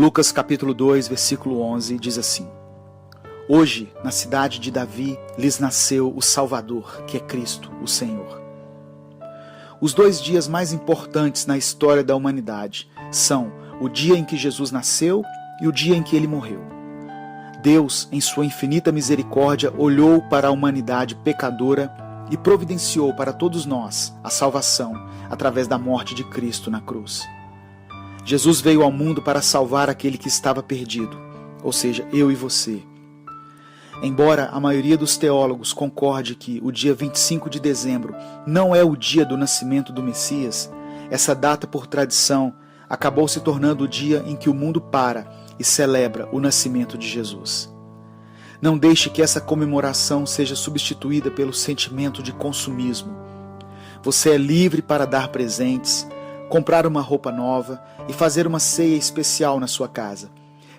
Lucas capítulo 2, versículo 11 diz assim: Hoje, na cidade de Davi, lhes nasceu o Salvador, que é Cristo, o Senhor. Os 2 dias mais importantes na história da humanidade são o dia em que Jesus nasceu e o dia em que ele morreu. Deus, em sua infinita misericórdia, olhou para a humanidade pecadora e providenciou para todos nós a salvação através da morte de Cristo na cruz. Jesus veio ao mundo para salvar aquele que estava perdido, ou seja, eu e você. Embora a maioria dos teólogos concorde que o dia 25 de dezembro não é o dia do nascimento do Messias, essa data, por tradição, acabou se tornando o dia em que o mundo para e celebra o nascimento de Jesus. Não deixe que essa comemoração seja substituída pelo sentimento de consumismo. Você é livre para dar presentes, comprar uma roupa nova e fazer uma ceia especial na sua casa.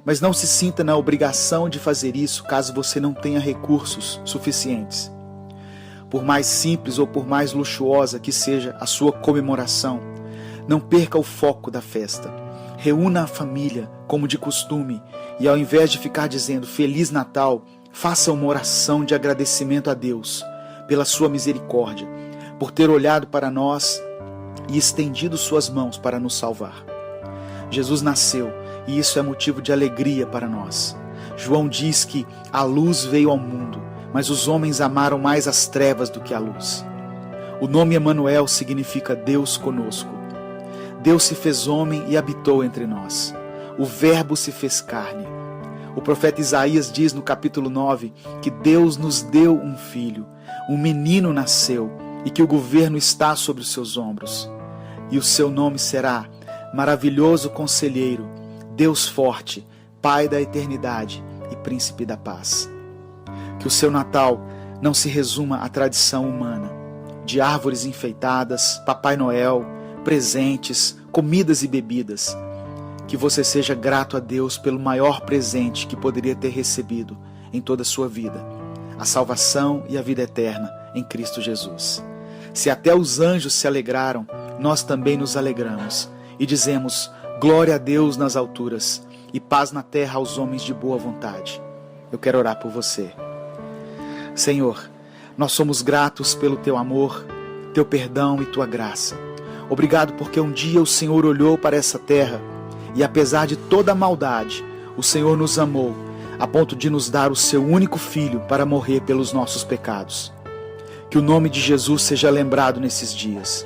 Mas não se sinta na obrigação de fazer isso caso você não tenha recursos suficientes. Por mais simples ou por mais luxuosa que seja a sua comemoração, não perca o foco da festa. Reúna a família, como de costume, e ao invés de ficar dizendo Feliz Natal, faça uma oração de agradecimento a Deus pela sua misericórdia, por ter olhado para nós e estendido suas mãos para nos salvar. Jesus nasceu, e isso é motivo de alegria para nós. João diz que a luz veio ao mundo, mas os homens amaram mais as trevas do que a luz. O nome Emanuel significa Deus conosco. Deus se fez homem e habitou entre nós. O Verbo se fez carne. O profeta Isaías diz no capítulo 9 que Deus nos deu um filho, um menino nasceu e que o governo está sobre os seus ombros. E o seu nome será Maravilhoso Conselheiro, Deus Forte, Pai da Eternidade e Príncipe da Paz. Que o seu Natal não se resuma à tradição humana, de árvores enfeitadas, Papai Noel, presentes, comidas e bebidas. Que você seja grato a Deus pelo maior presente que poderia ter recebido em toda a sua vida, a salvação e a vida eterna em Cristo Jesus. Se até os anjos se alegraram, nós também nos alegramos e dizemos glória a Deus nas alturas e paz na terra aos homens de boa vontade. Eu quero orar por você. Senhor, nós somos gratos pelo Teu amor, Teu perdão e Tua graça. Obrigado porque um dia o Senhor olhou para essa terra e apesar de toda a maldade, o Senhor nos amou a ponto de nos dar o Seu único Filho para morrer pelos nossos pecados. Que o nome de Jesus seja lembrado nesses dias.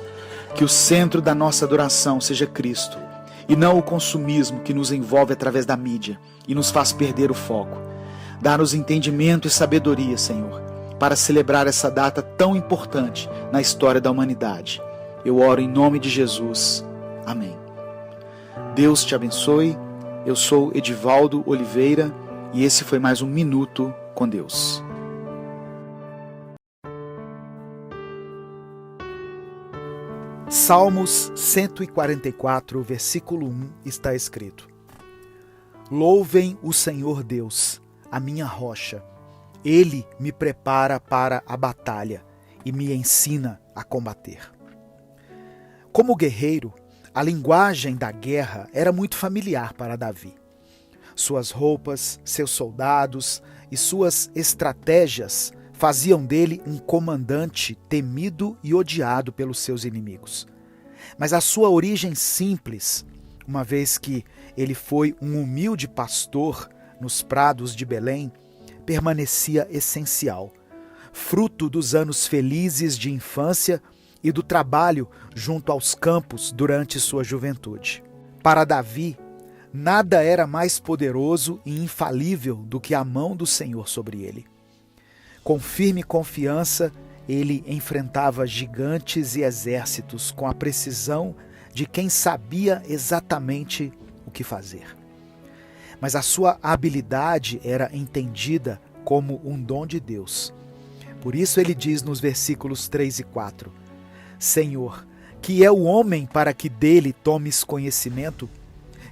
Que o centro da nossa adoração seja Cristo e não o consumismo que nos envolve através da mídia e nos faz perder o foco. Dá-nos entendimento e sabedoria, Senhor, para celebrar essa data tão importante na história da humanidade. Eu oro em nome de Jesus. Amém. Deus te abençoe. Eu sou Edivaldo Oliveira e esse foi mais um Minuto com Deus. Salmos 144, versículo 1 está escrito: Louvem o Senhor Deus, a minha rocha. Ele me prepara para a batalha e me ensina a combater. Como guerreiro, a linguagem da guerra era muito familiar para Davi. Suas roupas, seus soldados e suas estratégias faziam dele um comandante temido e odiado pelos seus inimigos. Mas a sua origem simples, uma vez que ele foi um humilde pastor nos prados de Belém, permanecia essencial, fruto dos anos felizes de infância e do trabalho junto aos campos durante sua juventude. Para Davi, nada era mais poderoso e infalível do que a mão do Senhor sobre ele. Com firme confiança, ele enfrentava gigantes e exércitos com a precisão de quem sabia exatamente o que fazer. Mas a sua habilidade era entendida como um dom de Deus. Por isso ele diz nos versículos 3 e 4, Senhor, que é o homem para que dele tomes conhecimento,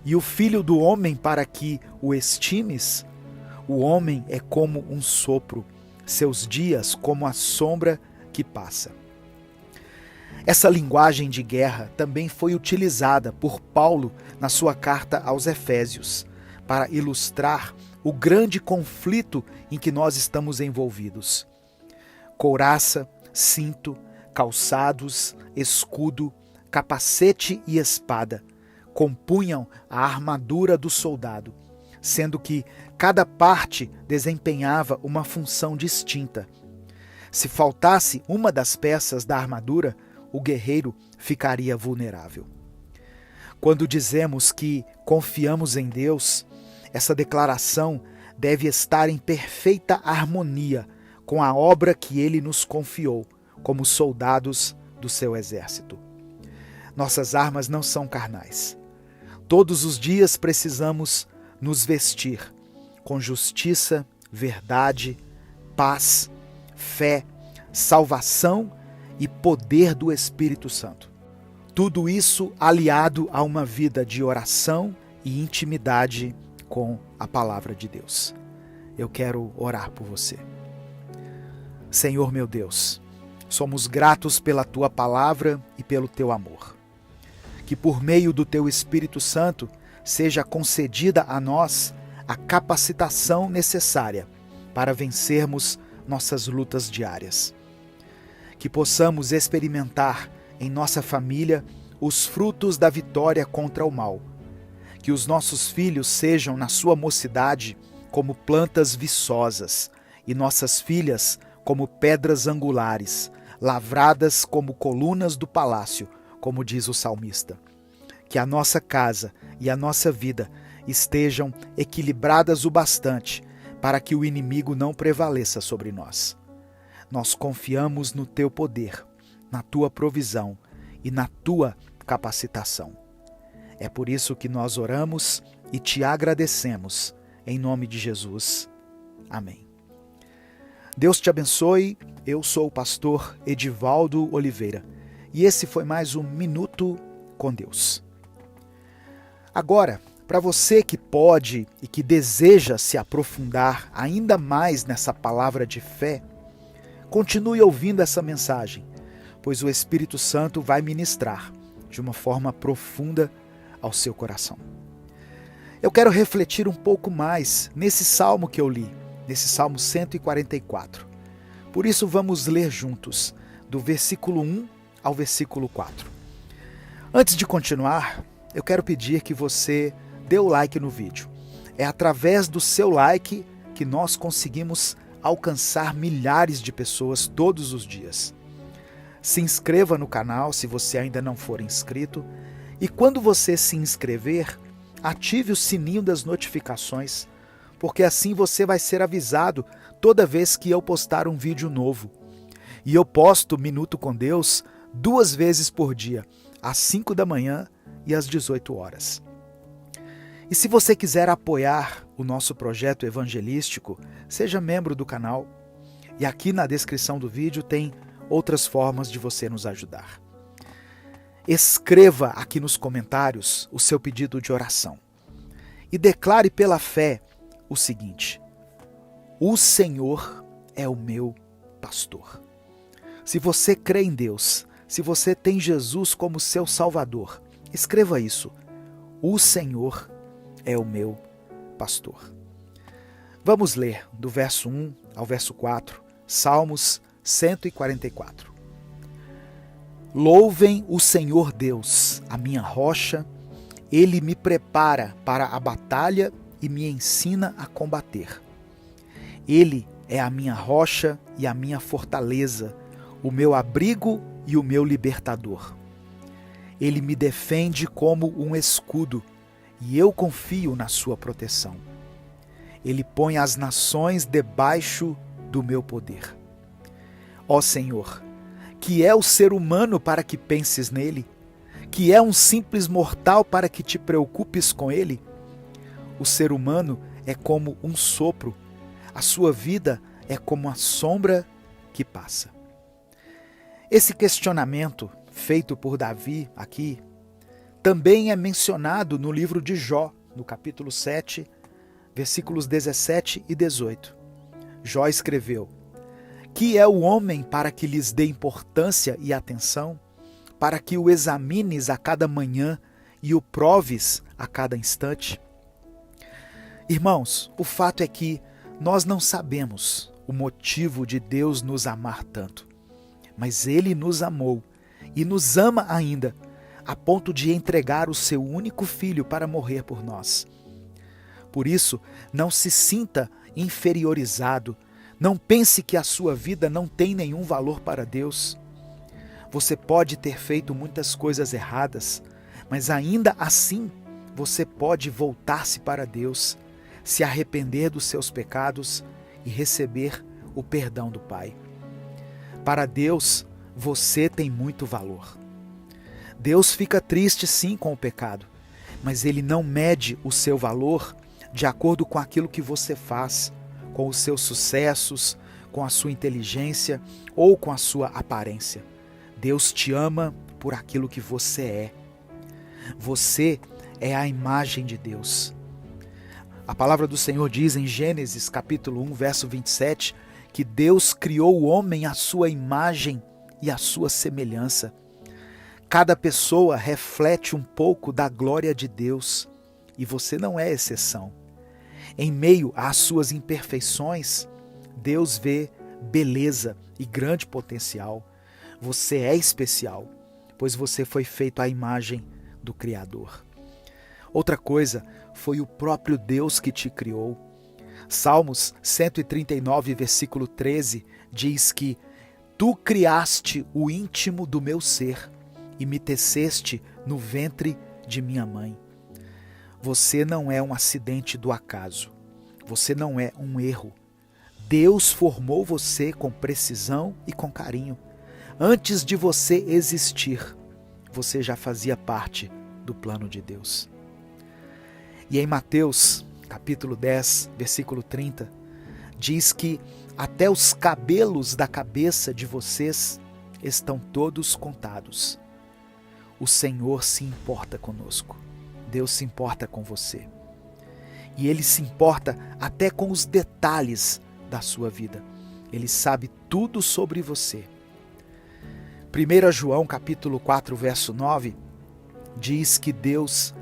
e o filho do homem para que o estimes? O homem é como um sopro, seus dias como a sombra que passa. Essa linguagem de guerra também foi utilizada por Paulo na sua carta aos Efésios, para ilustrar o grande conflito em que nós estamos envolvidos. Couraça, cinto, calçados, escudo, capacete e espada compunham a armadura do soldado, sendo que cada parte desempenhava uma função distinta. Se faltasse uma das peças da armadura, o guerreiro ficaria vulnerável. Quando dizemos que confiamos em Deus, essa declaração deve estar em perfeita harmonia com a obra que Ele nos confiou, como soldados do seu exército. Nossas armas não são carnais. Todos os dias precisamos nos vestir com justiça, verdade, paz, fé, salvação e poder do Espírito Santo. Tudo isso aliado a uma vida de oração e intimidade com a palavra de Deus. Eu quero orar por você. Senhor meu Deus, somos gratos pela Tua palavra e pelo Teu amor. Que por meio do Teu Espírito Santo seja concedida a nós a capacitação necessária para vencermos nossas lutas diárias. Que possamos experimentar em nossa família os frutos da vitória contra o mal. Que os nossos filhos sejam, na sua mocidade, como plantas viçosas, e nossas filhas como pedras angulares, lavradas como colunas do palácio, como diz o salmista. Que a nossa casa e a nossa vida estejam equilibradas o bastante para que o inimigo não prevaleça sobre nós. Nós confiamos no Teu poder, na Tua provisão e na Tua capacitação. É por isso que nós oramos e Te agradecemos, em nome de Jesus. Amém. Deus te abençoe. Eu sou o pastor Edivaldo Oliveira e esse foi mais um Minuto com Deus. Agora, para você que pode e que deseja se aprofundar ainda mais nessa palavra de fé, continue ouvindo essa mensagem, pois o Espírito Santo vai ministrar de uma forma profunda ao seu coração. Eu quero refletir um pouco mais nesse salmo que eu li, nesse Salmo 144. Por isso vamos ler juntos, do versículo 1 ao versículo 4. Antes de continuar, eu quero pedir que você dê o like no vídeo. É através do seu like que nós conseguimos alcançar milhares de pessoas todos os dias. Se inscreva no canal se você ainda não for inscrito e quando você se inscrever, ative o sininho das notificações, porque assim você vai ser avisado toda vez que eu postar um vídeo novo. E eu posto Minuto com Deus 2 vezes por dia, às 5 da manhã e às 18 horas. E se você quiser apoiar o nosso projeto evangelístico, seja membro do canal. E aqui na descrição do vídeo tem outras formas de você nos ajudar. Escreva aqui nos comentários o seu pedido de oração. E declare pela fé o seguinte: o Senhor é o meu pastor. Se você crê em Deus, se você tem Jesus como seu Salvador, escreva isso: o Senhor é o meu pastor. Vamos ler do verso 1 ao verso 4, Salmos 144. Louvem o Senhor Deus, a minha rocha. Ele me prepara para a batalha e me ensina a combater. Ele é a minha rocha e a minha fortaleza, o meu abrigo e o meu libertador. Ele me defende como um escudo, e eu confio na sua proteção. Ele põe as nações debaixo do meu poder. Ó Senhor, que é o ser humano para que penses nele? Que é um simples mortal para que te preocupes com ele? O ser humano é como um sopro, a sua vida é como a sombra que passa. Esse questionamento feito por Davi aqui também é mencionado no livro de Jó, no capítulo 7, versículos 17 e 18. Jó escreveu: que é o homem para que lhes dê importância e atenção, para que o examines a cada manhã e o proves a cada instante? Irmãos, o fato é que nós não sabemos o motivo de Deus nos amar tanto, mas Ele nos amou e nos ama ainda, a ponto de entregar o seu único filho para morrer por nós. Por isso, não se sinta inferiorizado, não pense que a sua vida não tem nenhum valor para Deus. Você pode ter feito muitas coisas erradas, mas ainda assim você pode voltar-se para Deus, se arrepender dos seus pecados e receber o perdão do Pai. Para Deus, você tem muito valor. Deus fica triste sim com o pecado, mas Ele não mede o seu valor de acordo com aquilo que você faz, com os seus sucessos, com a sua inteligência ou com a sua aparência. Deus te ama por aquilo que você é. Você é a imagem de Deus. A palavra do Senhor diz em Gênesis capítulo 1, verso 27, que Deus criou o homem à sua imagem e à sua semelhança. Cada pessoa reflete um pouco da glória de Deus e você não é exceção. Em meio às suas imperfeições, Deus vê beleza e grande potencial. Você é especial, pois você foi feito à imagem do Criador. Outra coisa, foi o próprio Deus que te criou. Salmos 139, versículo 13, diz que Tu criaste o íntimo do meu ser e me teceste no ventre de minha mãe. Você não é um acidente do acaso. Você não é um erro. Deus formou você com precisão e com carinho. Antes de você existir, você já fazia parte do plano de Deus. E em Mateus, capítulo 10, versículo 30, diz que até os cabelos da cabeça de vocês estão todos contados. O Senhor se importa conosco. Deus se importa com você. E Ele se importa até com os detalhes da sua vida. Ele sabe tudo sobre você. 1 João capítulo 4, verso 9, diz que Deus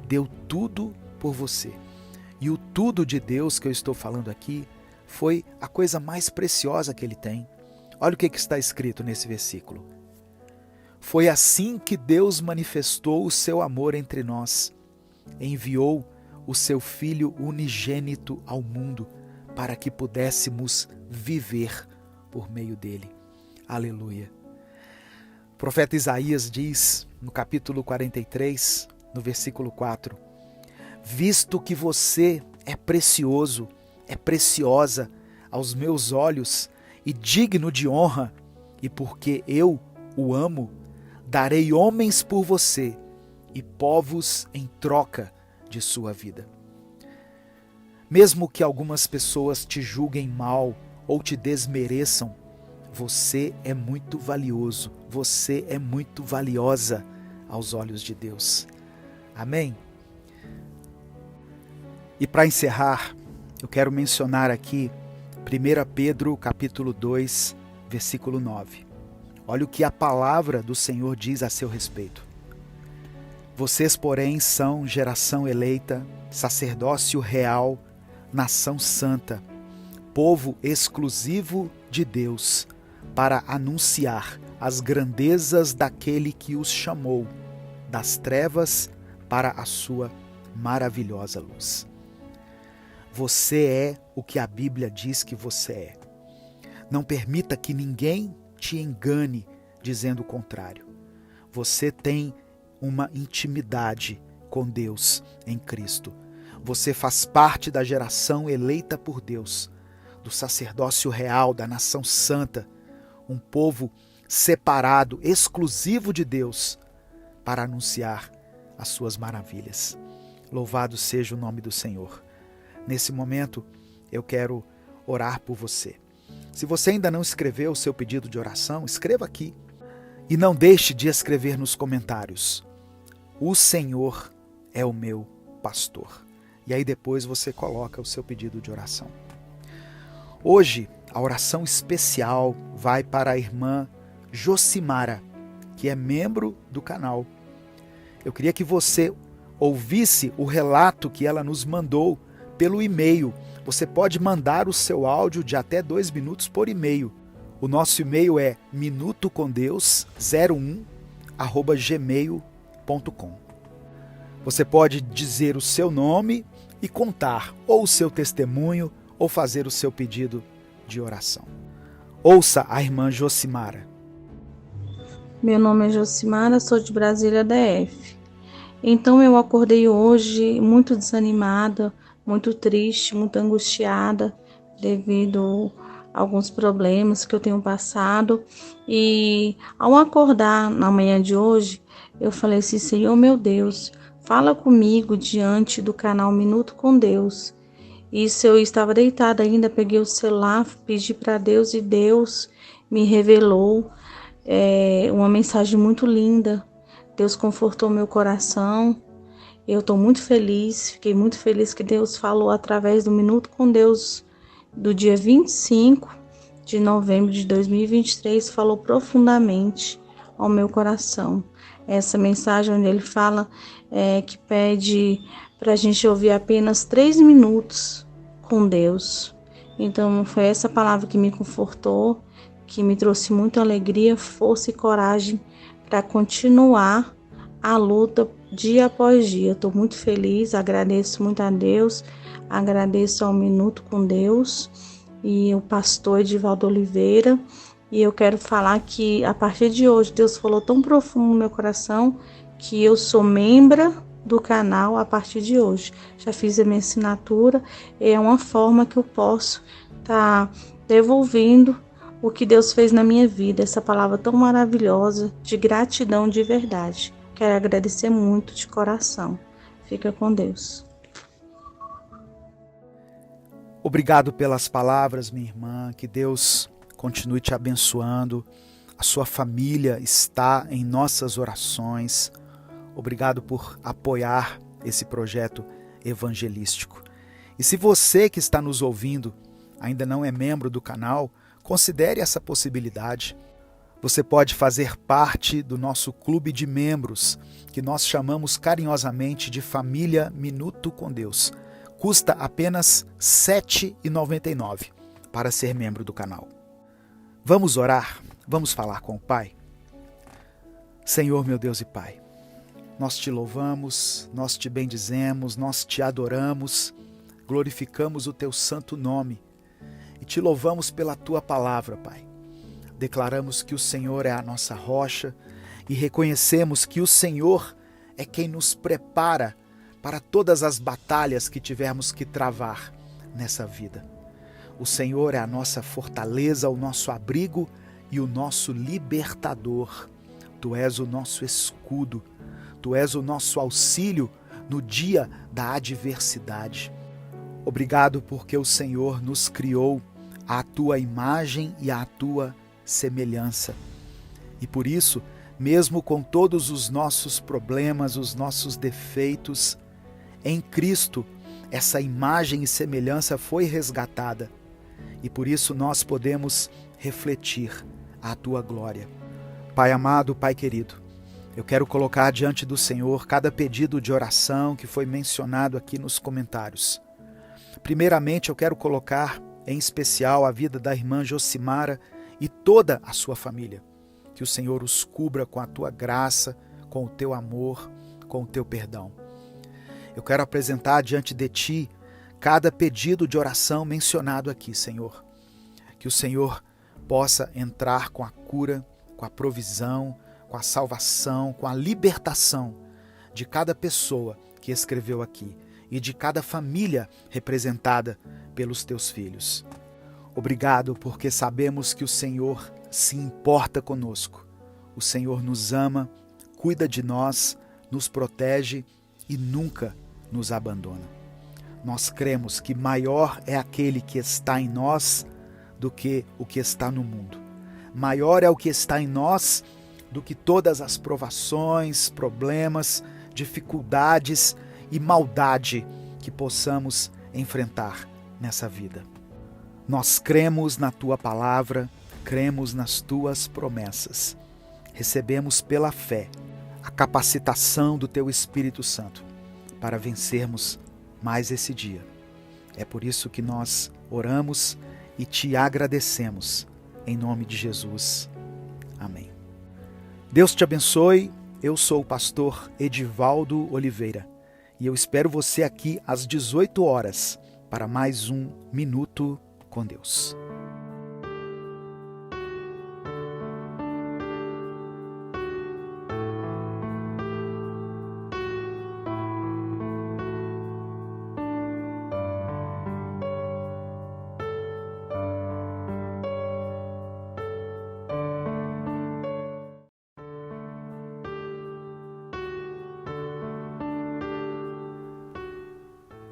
deu tudo por você. E o tudo de Deus que eu estou falando aqui foi a coisa mais preciosa que Ele tem. Olha o que está escrito nesse versículo. Foi assim que Deus manifestou o seu amor entre nós. Enviou o seu Filho unigênito ao mundo para que pudéssemos viver por meio dele. Aleluia. O profeta Isaías diz, no capítulo 43, no versículo 4, visto que você é precioso, é preciosa aos meus olhos e digno de honra, e porque eu o amo, darei homens por você e povos em troca de sua vida. Mesmo que algumas pessoas te julguem mal ou te desmereçam, você é muito valioso, você é muito valiosa aos olhos de Deus. Amém? E para encerrar, eu quero mencionar aqui 1 Pedro capítulo 2, versículo 9. Olha o que a palavra do Senhor diz a seu respeito. Vocês, porém, são geração eleita, sacerdócio real, nação santa, povo exclusivo de Deus, para anunciar as grandezas daquele que os chamou das trevas para a sua maravilhosa luz. Você é o que a Bíblia diz que você é. Não permita que ninguém te engane dizendo o contrário. Você tem uma intimidade com Deus em Cristo. Você faz parte da geração eleita por Deus, do sacerdócio real, da nação santa, um povo separado, exclusivo de Deus, para anunciar as suas maravilhas. Louvado seja o nome do Senhor. Nesse momento, eu quero orar por você. Se você ainda não escreveu o seu pedido de oração, escreva aqui. E não deixe de escrever nos comentários: o Senhor é o meu pastor. E aí depois você coloca o seu pedido de oração. Hoje, a oração especial vai para a irmã Josimara, que é membro do canal. Eu queria que você ouvisse o relato que ela nos mandou pelo e-mail. Você pode mandar o seu áudio de até 2 minutos por e-mail. O nosso e-mail é minutocondeus01@gmail.com. Você pode dizer o seu nome e contar ou o seu testemunho ou fazer o seu pedido de oração. Ouça a irmã Josimara. Meu nome é Josimara, sou de Brasília, DF. Então eu acordei hoje muito desanimada, muito triste, muito angustiada devido a alguns problemas que eu tenho passado. E ao acordar na manhã de hoje, eu falei assim: Senhor meu Deus, fala comigo diante do canal Minuto com Deus. Isso, eu estava deitada ainda, peguei o celular, pedi para Deus e Deus me revelou uma mensagem muito linda. Deus confortou meu coração. Eu estou muito feliz, fiquei muito feliz que Deus falou através do Minuto com Deus do dia 25 de novembro de 2023, falou profundamente ao meu coração. Essa mensagem onde ele fala que pede para a gente ouvir apenas 3 minutos com Deus. Então foi essa palavra que me confortou, que me trouxe muita alegria, força e coragem para continuar a luta dia após dia. Estou muito feliz, agradeço muito a Deus, agradeço ao Minuto com Deus e o pastor Edivaldo Oliveira. E eu quero falar que a partir de hoje Deus falou tão profundo no meu coração que eu sou membro do canal a partir de hoje. Já fiz a minha assinatura, é uma forma que eu posso estar devolvendo o que Deus fez na minha vida, essa palavra tão maravilhosa de gratidão de verdade. Quero agradecer muito de coração. Fica com Deus. Obrigado pelas palavras, minha irmã. Que Deus continue te abençoando. A sua família está em nossas orações. Obrigado por apoiar esse projeto evangelístico. E se você que está nos ouvindo ainda não é membro do canal, considere essa possibilidade. Você pode fazer parte do nosso clube de membros, que nós chamamos carinhosamente de Família Minuto com Deus. Custa apenas R$ 7,99 para ser membro do canal. Vamos orar? Vamos falar com o Pai? Senhor, meu Deus e Pai, nós te louvamos, nós te bendizemos, nós te adoramos, glorificamos o teu santo nome e te louvamos pela tua palavra, Pai. Declaramos que o Senhor é a nossa rocha e reconhecemos que o Senhor é quem nos prepara para todas as batalhas que tivermos que travar nessa vida. O Senhor é a nossa fortaleza, o nosso abrigo e o nosso libertador. Tu és o nosso escudo, tu és o nosso auxílio no dia da adversidade. Obrigado porque o Senhor nos criou à tua imagem e à tua semelhança. E por isso, mesmo com todos os nossos problemas, os nossos defeitos, em Cristo, essa imagem e semelhança foi resgatada. E por isso nós podemos refletir a tua glória. Pai amado, Pai querido, eu quero colocar diante do Senhor cada pedido de oração que foi mencionado aqui nos comentários. Primeiramente, eu quero colocar em especial a vida da irmã Josimara e toda a sua família. Que o Senhor os cubra com a tua graça, com o teu amor, com o teu perdão. Eu quero apresentar diante de ti cada pedido de oração mencionado aqui, Senhor. Que o Senhor possa entrar com a cura, com a provisão, com a salvação, com a libertação de cada pessoa que escreveu aqui e de cada família representada pelos teus filhos. Obrigado porque sabemos que o Senhor se importa conosco. O Senhor nos ama, cuida de nós, nos protege e nunca nos abandona. Nós cremos que maior é aquele que está em nós do que o que está no mundo. Maior é o que está em nós do que todas as provações, problemas, dificuldades e maldade que possamos enfrentar nessa vida. Nós cremos na tua palavra, cremos nas tuas promessas. Recebemos pela fé a capacitação do teu Espírito Santo para vencermos mais esse dia. É por isso que nós oramos e te agradecemos, em nome de Jesus. Amém. Deus te abençoe. Eu sou o pastor Edivaldo Oliveira e eu espero você aqui às 18 horas para mais um Minuto com Deus.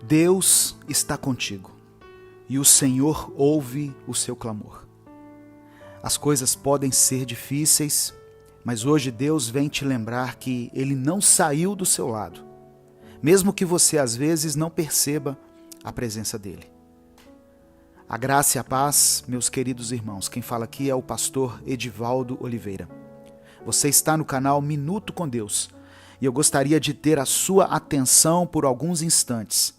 Deus está contigo e o Senhor ouve o seu clamor. As coisas podem ser difíceis, mas hoje Deus vem te lembrar que Ele não saiu do seu lado, mesmo que você às vezes não perceba a presença dEle. A graça e a paz, meus queridos irmãos. Quem fala aqui é o pastor Edivaldo Oliveira. Você está no canal Minuto com Deus e eu gostaria de ter a sua atenção por alguns instantes,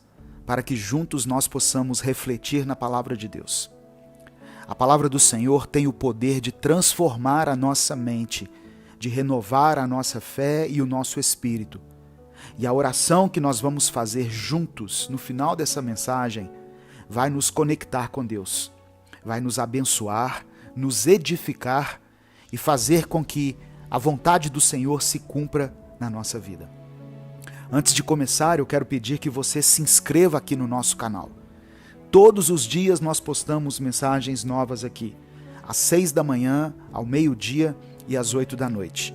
para que juntos nós possamos refletir na palavra de Deus. A palavra do Senhor tem o poder de transformar a nossa mente, de renovar a nossa fé e o nosso espírito. E a oração que nós vamos fazer juntos no final dessa mensagem vai nos conectar com Deus, vai nos abençoar, nos edificar e fazer com que a vontade do Senhor se cumpra na nossa vida. Antes de começar, eu quero pedir que você se inscreva aqui no nosso canal. Todos os dias nós postamos mensagens novas aqui, às 6 da manhã, ao meio-dia e às 8 da noite.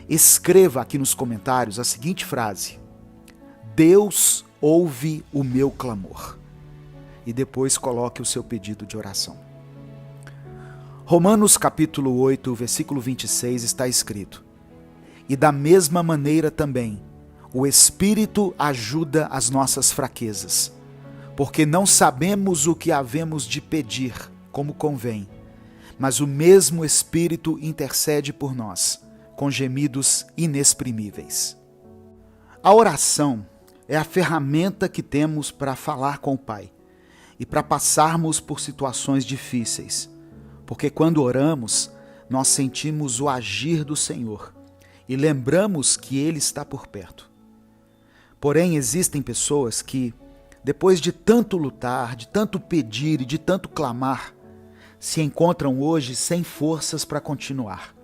Escreva aqui nos comentários a seguinte frase: Deus ouve o meu clamor. E depois coloque o seu pedido de oração. Romanos capítulo 8, versículo 26 está escrito: E da mesma maneira também, o Espírito ajuda as nossas fraquezas, porque não sabemos o que havemos de pedir como convém, mas o mesmo Espírito intercede por nós, com gemidos inexprimíveis. A oração é a ferramenta que temos para falar com o Pai e para passarmos por situações difíceis, porque quando oramos, nós sentimos o agir do Senhor e lembramos que Ele está por perto. Porém, existem pessoas que, depois de tanto lutar, de tanto pedir e de tanto clamar, se encontram hoje sem forças para continuar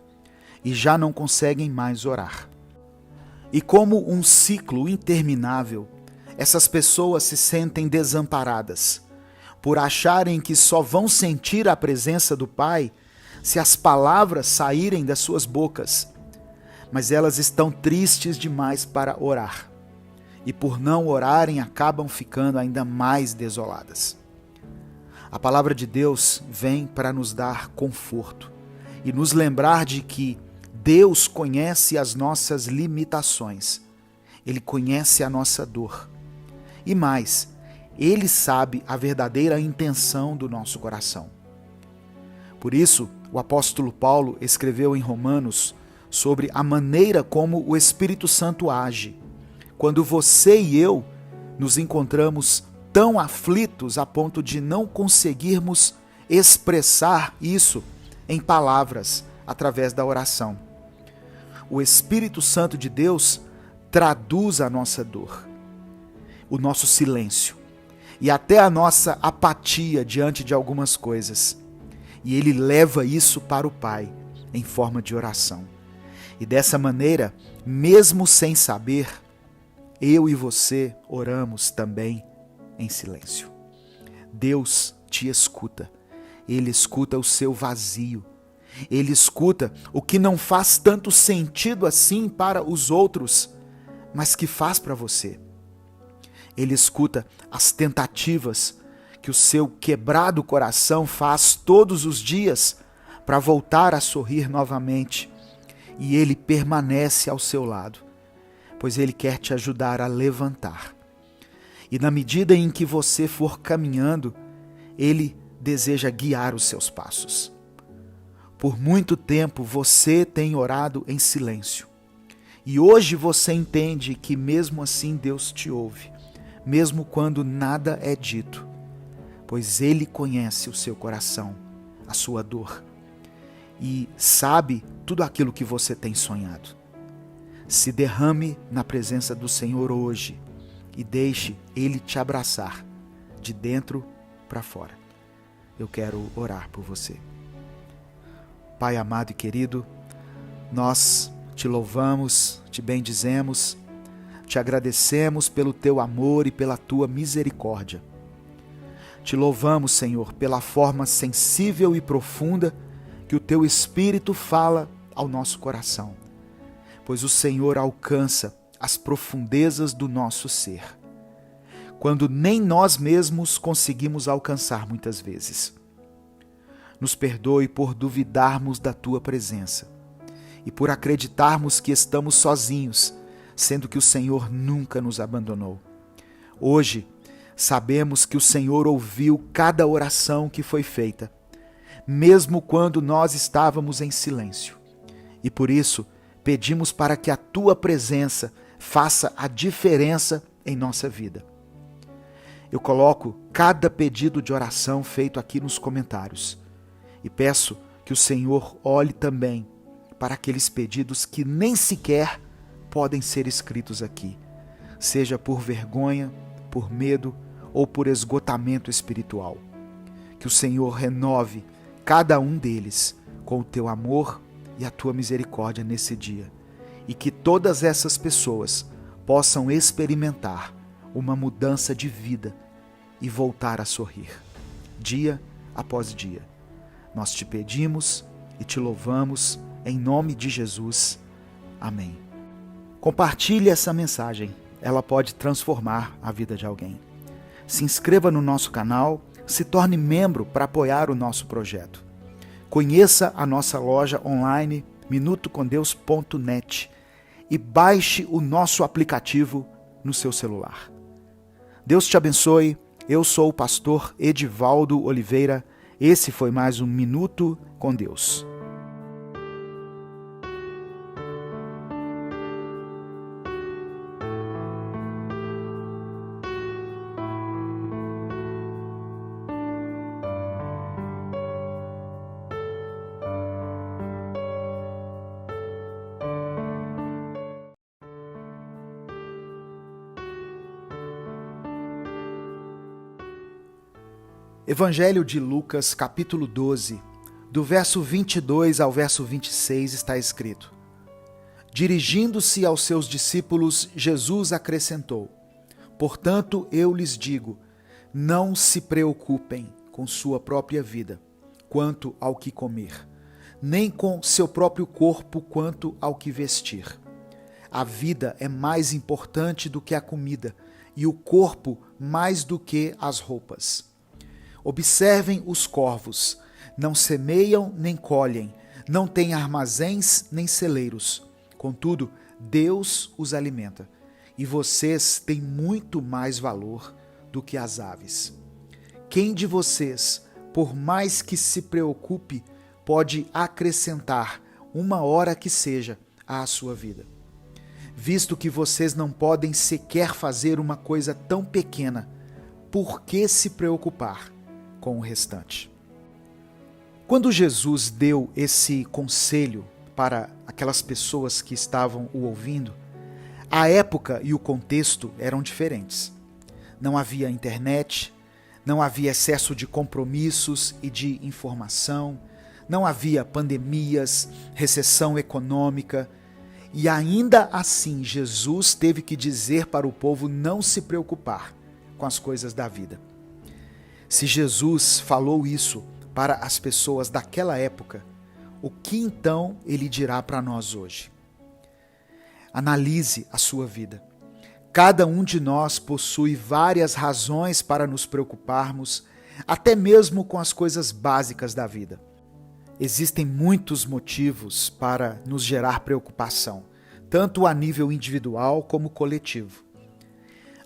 e já não conseguem mais orar. E como um ciclo interminável, essas pessoas se sentem desamparadas, por acharem que só vão sentir a presença do Pai se as palavras saírem das suas bocas, mas elas estão tristes demais para orar. E por não orarem acabam ficando ainda mais desoladas. A palavra de Deus vem para nos dar conforto e nos lembrar de que Deus conhece as nossas limitações, Ele conhece a nossa dor e mais, Ele sabe a verdadeira intenção do nosso coração. Por isso, o apóstolo Paulo escreveu em Romanos sobre a maneira como o Espírito Santo age quando você e eu nos encontramos tão aflitos a ponto de não conseguirmos expressar isso em palavras através da oração. O Espírito Santo de Deus traduz a nossa dor, o nosso silêncio e até a nossa apatia diante de algumas coisas. E Ele leva isso para o Pai em forma de oração. E dessa maneira, mesmo sem saber, eu e você oramos também em silêncio. Deus te escuta. Ele escuta o seu vazio. Ele escuta o que não faz tanto sentido assim para os outros, mas que faz para você. Ele escuta as tentativas que o seu quebrado coração faz todos os dias para voltar a sorrir novamente. E Ele permanece ao seu lado, pois Ele quer te ajudar a levantar. E na medida em que você for caminhando, Ele deseja guiar os seus passos. Por muito tempo você tem orado em silêncio. E hoje você entende que mesmo assim Deus te ouve. mesmo quando nada é dito, pois Ele conhece o seu coração, a sua dor, e sabe tudo aquilo que você tem sonhado. Se derrame na presença do Senhor hoje e deixe Ele te abraçar de dentro para fora. Eu quero orar por você. Pai amado e querido, nós te louvamos, te bendizemos, te agradecemos pelo teu amor e pela tua misericórdia. Te louvamos, Senhor, pela forma sensível e profunda que o teu Espírito fala ao nosso coração, pois o Senhor alcança as profundezas do nosso ser, quando nem nós mesmos conseguimos alcançar muitas vezes. Nos perdoe por duvidarmos da tua presença e por acreditarmos que estamos sozinhos, sendo que o Senhor nunca nos abandonou. Hoje, sabemos que o Senhor ouviu cada oração que foi feita, mesmo quando nós estávamos em silêncio. E por isso, pedimos para que a tua presença faça a diferença em nossa vida. Eu coloco cada pedido de oração feito aqui nos comentários e peço que o Senhor olhe também para aqueles pedidos que nem sequer podem ser escritos aqui, seja por vergonha, por medo ou por esgotamento espiritual. Que o Senhor renove cada um deles com o teu amor e a tua misericórdia nesse dia, e que todas essas pessoas possam experimentar uma mudança de vida e voltar a sorrir, dia após dia. Nós te pedimos e te louvamos em nome de Jesus. Amém. Compartilhe essa mensagem, ela pode transformar a vida de alguém. Se inscreva no nosso canal, se torne membro para apoiar o nosso projeto. Conheça a nossa loja online minutocomdeus.net e baixe o nosso aplicativo no seu celular. Deus te abençoe. Eu sou o pastor Edivaldo Oliveira. Esse foi mais um Minuto com Deus. Evangelho de Lucas, capítulo 12, do verso 22 ao verso 26 está escrito: Dirigindo-se aos seus discípulos, Jesus acrescentou: Portanto, eu lhes digo, não se preocupem com sua própria vida, quanto ao que comer, nem com seu próprio corpo, quanto ao que vestir. A vida é mais importante do que a comida, e o corpo mais do que as roupas. Observem os corvos, não semeiam nem colhem, não têm armazéns nem celeiros. Contudo, Deus os alimenta, e vocês têm muito mais valor do que as aves. Quem de vocês, por mais que se preocupe, pode acrescentar uma hora que seja à sua vida? Visto que vocês não podem sequer fazer uma coisa tão pequena, por que se preocupar com o restante? Quando Jesus deu esse conselho para aquelas pessoas que estavam o ouvindo, a época e o contexto eram diferentes. Não havia internet, não havia excesso de compromissos e de informação, não havia pandemias, recessão econômica, e ainda assim Jesus teve que dizer para o povo não se preocupar com as coisas da vida. Se Jesus falou isso para as pessoas daquela época, o que então ele dirá para nós hoje? Analise a sua vida. Cada um de nós possui várias razões para nos preocuparmos, até mesmo com as coisas básicas da vida. Existem muitos motivos para nos gerar preocupação, tanto a nível individual como coletivo.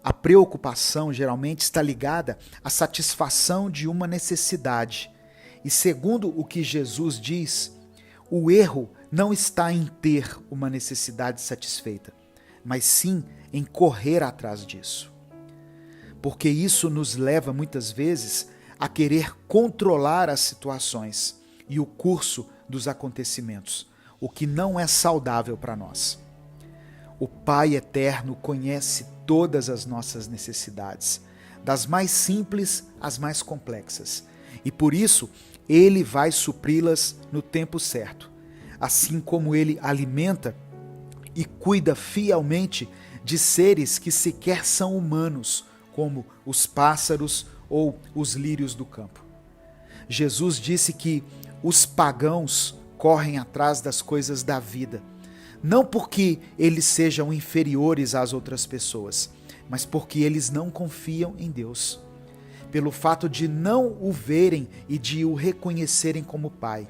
A preocupação geralmente está ligada à satisfação de uma necessidade. E segundo o que Jesus diz, o erro não está em ter uma necessidade satisfeita, mas sim em correr atrás disso. porque isso nos leva muitas vezes a querer controlar as situações e o curso dos acontecimentos, o que não é saudável para nós. O Pai Eterno conhece todas as nossas necessidades, das mais simples às mais complexas, e por isso Ele vai supri-las no tempo certo, assim como Ele alimenta e cuida fielmente de seres que sequer são humanos, como os pássaros ou os lírios do campo. Jesus disse que os pagãos correm atrás das coisas da vida, não porque eles sejam inferiores às outras pessoas, mas porque eles não confiam em Deus, pelo fato de não o verem e de o reconhecerem como Pai.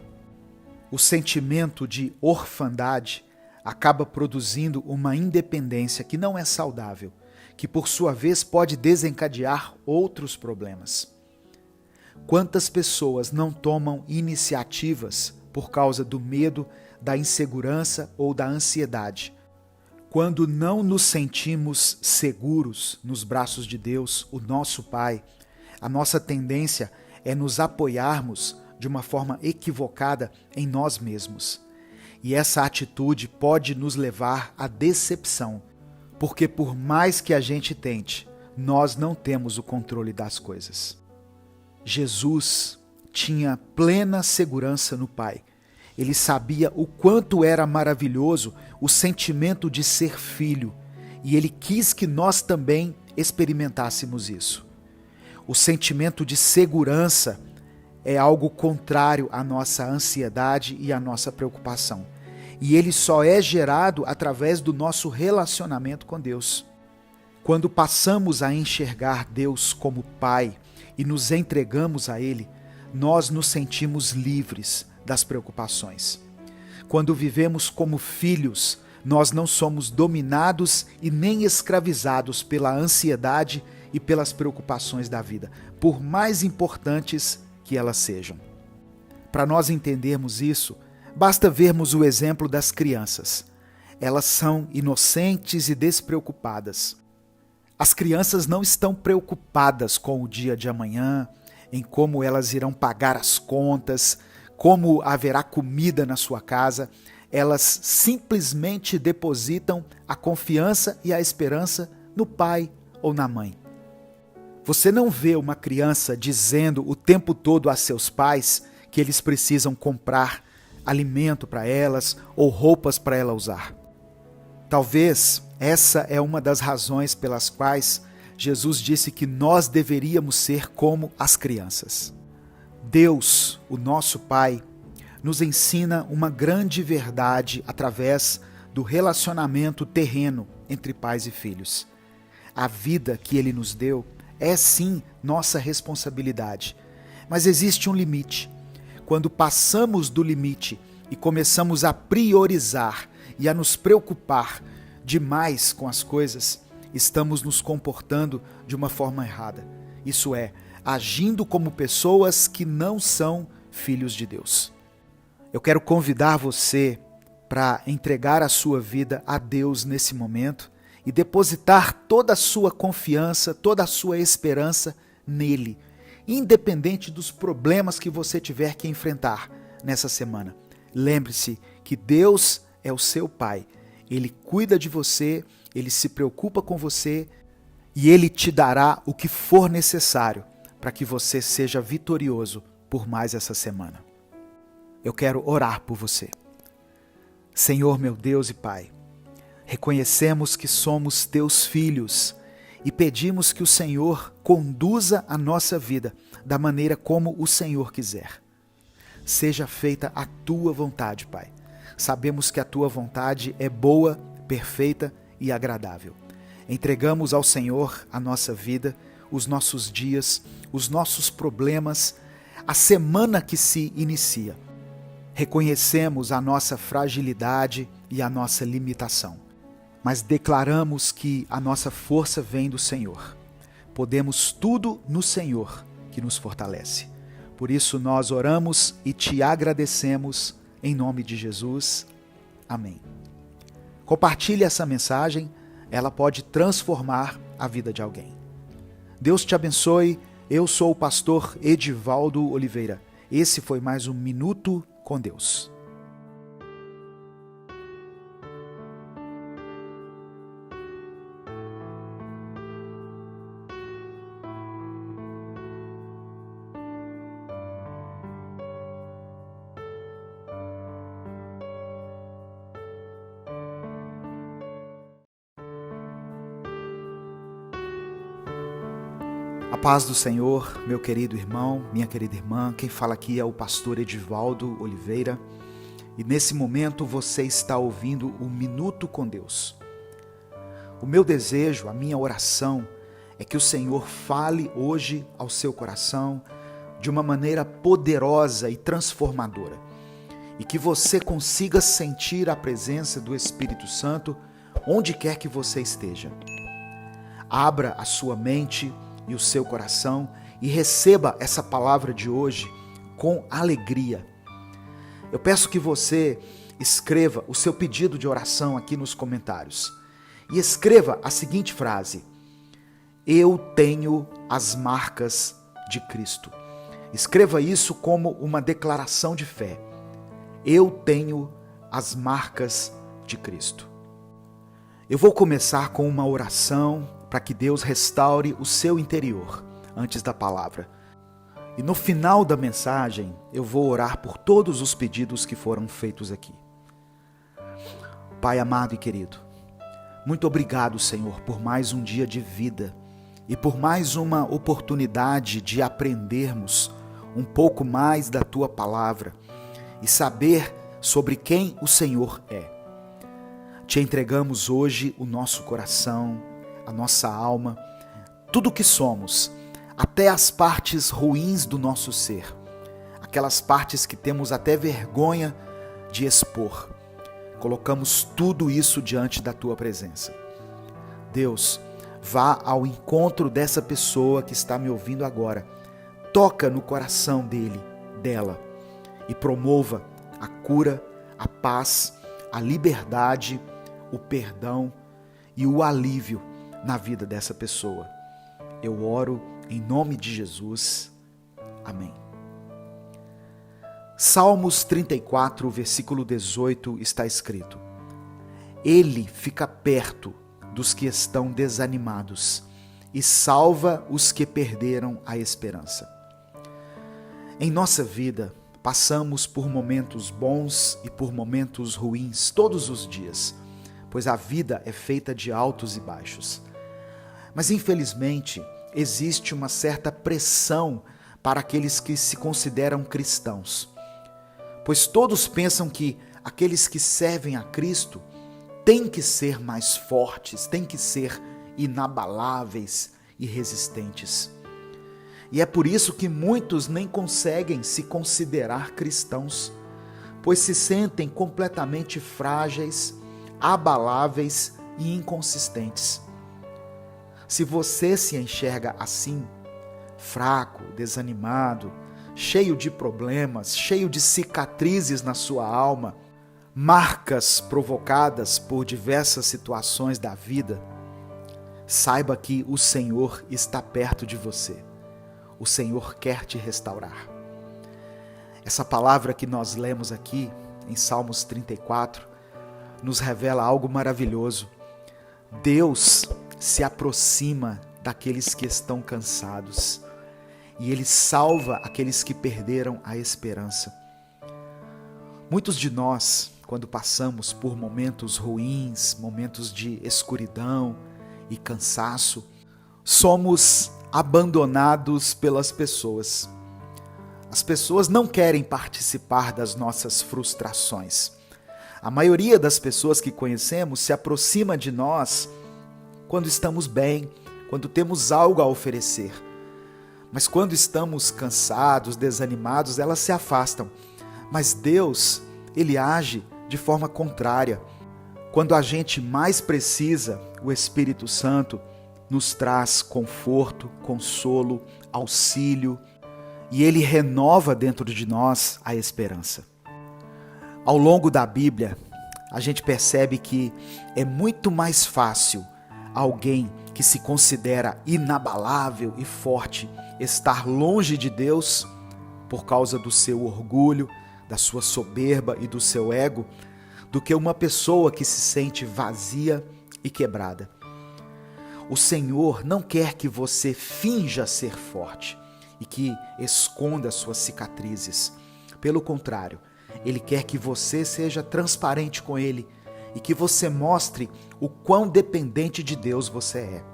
O sentimento de orfandade acaba produzindo uma independência que não é saudável, que por sua vez pode desencadear outros problemas. Quantas pessoas não tomam iniciativas por causa do medo, da insegurança ou da ansiedade? Quando não nos sentimos seguros nos braços de Deus, o nosso Pai, a nossa tendência é nos apoiarmos de uma forma equivocada em nós mesmos. E essa atitude pode nos levar à decepção, porque por mais que a gente tente, nós não temos o controle das coisas. Jesus tinha plena segurança no Pai. Ele sabia o quanto era maravilhoso o sentimento de ser filho, e ele quis que nós também experimentássemos isso. O sentimento de segurança é algo contrário à nossa ansiedade e à nossa preocupação. E ele só é gerado através do nosso relacionamento com Deus. Quando passamos a enxergar Deus como Pai e nos entregamos a Ele, nós nos sentimos livres das preocupações. Quando vivemos como filhos, nós não somos dominados e nem escravizados pela ansiedade e pelas preocupações da vida, por mais importantes que elas sejam. Para nós entendermos isso, basta vermos o exemplo das crianças. Elas são inocentes e despreocupadas. As crianças não estão preocupadas com o dia de amanhã, em como elas irão pagar as contas, como haverá comida na sua casa. Elas simplesmente depositam a confiança e a esperança no pai ou na mãe. Você não vê uma criança dizendo o tempo todo a seus pais que eles precisam comprar alimento para elas ou roupas para ela usar. Talvez essa é uma das razões pelas quais Jesus disse que nós deveríamos ser como as crianças. Deus, o nosso Pai, nos ensina uma grande verdade através do relacionamento terreno entre pais e filhos. A vida que Ele nos deu é sim nossa responsabilidade, mas existe um limite. Quando passamos do limite e começamos a priorizar e a nos preocupar demais com as coisas, estamos nos comportando de uma forma errada. Isso é, agindo como pessoas que não são filhos de Deus. Eu quero convidar você para entregar a sua vida a Deus nesse momento e depositar toda a sua confiança, toda a sua esperança nele, independente dos problemas que você tiver que enfrentar nessa semana. Lembre-se que Deus é o seu Pai. Ele cuida de você, Ele se preocupa com você e Ele te dará o que for necessário para que você seja vitorioso por mais essa semana. Eu quero orar por você. Senhor, meu Deus e Pai, reconhecemos que somos Teus filhos e pedimos que o Senhor conduza a nossa vida da maneira como o Senhor quiser. Seja feita a Tua vontade, Pai. Sabemos que a Tua vontade é boa, perfeita e agradável. Entregamos ao Senhor a nossa vida, os nossos dias, os nossos problemas, a semana que se inicia. Reconhecemos a nossa fragilidade e a nossa limitação, mas declaramos que a nossa força vem do Senhor. Podemos tudo no Senhor que nos fortalece. Por isso nós oramos e Te agradecemos em nome de Jesus. Amém. Compartilhe essa mensagem, ela pode transformar a vida de alguém. Deus te abençoe. Eu sou o pastor Edivaldo Oliveira. Esse foi mais um Minuto com Deus. A paz do Senhor, meu querido irmão, minha querida irmã. Quem fala aqui é o pastor Edivaldo Oliveira. E nesse momento você está ouvindo o Minuto com Deus. O meu desejo, a minha oração é que o Senhor fale hoje ao seu coração de uma maneira poderosa e transformadora. E que você consiga sentir a presença do Espírito Santo onde quer que você esteja. Abra a sua mente e o seu coração e receba essa palavra de hoje com alegria. Eu peço que você escreva o seu pedido de oração aqui nos comentários e escreva a seguinte frase: eu tenho as marcas de Cristo. Escreva isso como uma declaração de fé. Eu tenho as marcas de Cristo. Eu vou começar com uma oração para que Deus restaure o seu interior antes da palavra. E no final da mensagem, eu vou orar por todos os pedidos que foram feitos aqui. Pai amado e querido, muito obrigado, Senhor, por mais um dia de vida e por mais uma oportunidade de aprendermos um pouco mais da Tua palavra e saber sobre quem o Senhor é. Te entregamos hoje o nosso coração, a nossa alma, tudo o que somos, até as partes ruins do nosso ser, aquelas partes que temos até vergonha de expor. Colocamos tudo isso diante da Tua presença. Deus, vá ao encontro dessa pessoa que está me ouvindo agora. Toca no coração dele, dela, e promova a cura, a paz, a liberdade, o perdão e o alívio na vida dessa pessoa. Eu oro em nome de Jesus. Amém. Salmos 34, versículo 18 está escrito: Ele fica perto dos que estão desanimados e salva os que perderam a esperança. Em nossa vida, passamos por momentos bons e por momentos ruins todos os dias, pois a vida é feita de altos e baixos. Mas infelizmente existe uma certa pressão para aqueles que se consideram cristãos, pois todos pensam que aqueles que servem a Cristo têm que ser mais fortes, têm que ser inabaláveis e resistentes. E é por isso que muitos nem conseguem se considerar cristãos, pois se sentem completamente frágeis, abaláveis e inconsistentes. Se você se enxerga assim, fraco, desanimado, cheio de problemas, cheio de cicatrizes na sua alma, marcas provocadas por diversas situações da vida, saiba que o Senhor está perto de você. O Senhor quer te restaurar. Essa palavra que nós lemos aqui em Salmos 34 nos revela algo maravilhoso. Deus se aproxima daqueles que estão cansados e Ele salva aqueles que perderam a esperança. Muitos de nós, quando passamos por momentos ruins, momentos de escuridão e cansaço, somos abandonados pelas pessoas. As pessoas não querem participar das nossas frustrações. A maioria das pessoas que conhecemos se aproxima de nós quando estamos bem, quando temos algo a oferecer. Mas quando estamos cansados, desanimados, elas se afastam. Mas Deus, Ele age de forma contrária. Quando a gente mais precisa, o Espírito Santo nos traz conforto, consolo, auxílio, e Ele renova dentro de nós a esperança. Ao longo da Bíblia, a gente percebe que é muito mais fácil alguém que se considera inabalável e forte estar longe de Deus por causa do seu orgulho, da sua soberba e do seu ego, do que uma pessoa que se sente vazia e quebrada. O Senhor não quer que você finja ser forte e que esconda suas cicatrizes. Pelo contrário, Ele quer que você seja transparente com Ele e que você mostre o quão dependente de Deus você é.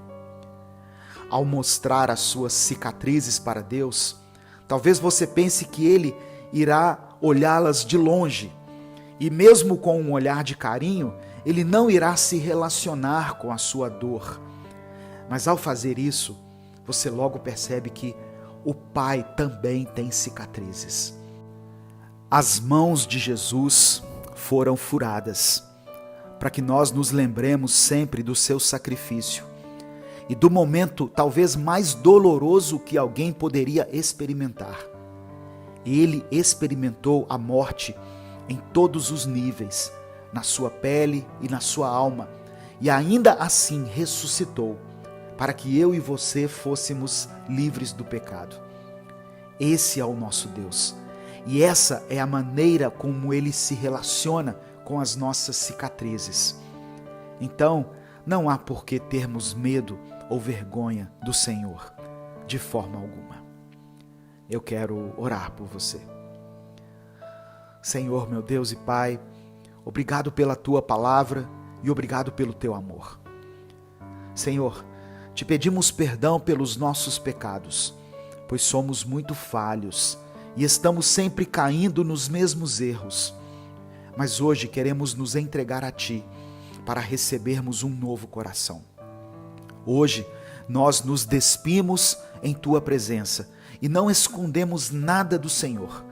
Ao mostrar as suas cicatrizes para Deus, talvez você pense que Ele irá olhá-las de longe e mesmo com um olhar de carinho, Ele não irá se relacionar com a sua dor. Mas ao fazer isso, você logo percebe que o Pai também tem cicatrizes. As mãos de Jesus foram furadas para que nós nos lembremos sempre do seu sacrifício e do momento talvez mais doloroso que alguém poderia experimentar. Ele experimentou a morte em todos os níveis, na sua pele e na sua alma, e ainda assim ressuscitou, para que eu e você fôssemos livres do pecado. Esse é o nosso Deus, e essa é a maneira como Ele se relaciona com as nossas cicatrizes. Então, não há por que termos medo ou vergonha do Senhor, de forma alguma. Eu quero orar por você. Senhor, meu Deus e Pai, obrigado pela Tua palavra e obrigado pelo Teu amor. Senhor, te pedimos perdão pelos nossos pecados, pois somos muito falhos e estamos sempre caindo nos mesmos erros. Mas hoje queremos nos entregar a Ti para recebermos um novo coração. Hoje nós nos despimos em Tua presença e não escondemos nada do Senhor,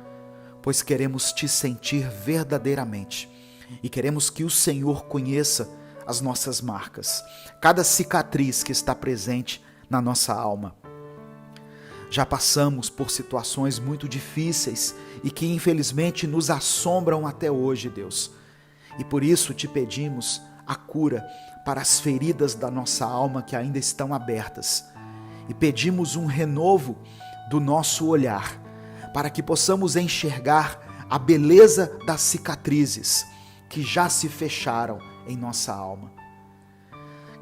pois queremos Te sentir verdadeiramente e queremos que o Senhor conheça as nossas marcas, cada cicatriz que está presente na nossa alma. Já passamos por situações muito difíceis e que infelizmente nos assombram até hoje, Deus. E por isso te pedimos a cura para as feridas da nossa alma que ainda estão abertas. E pedimos um renovo do nosso olhar, para que possamos enxergar a beleza das cicatrizes que já se fecharam em nossa alma.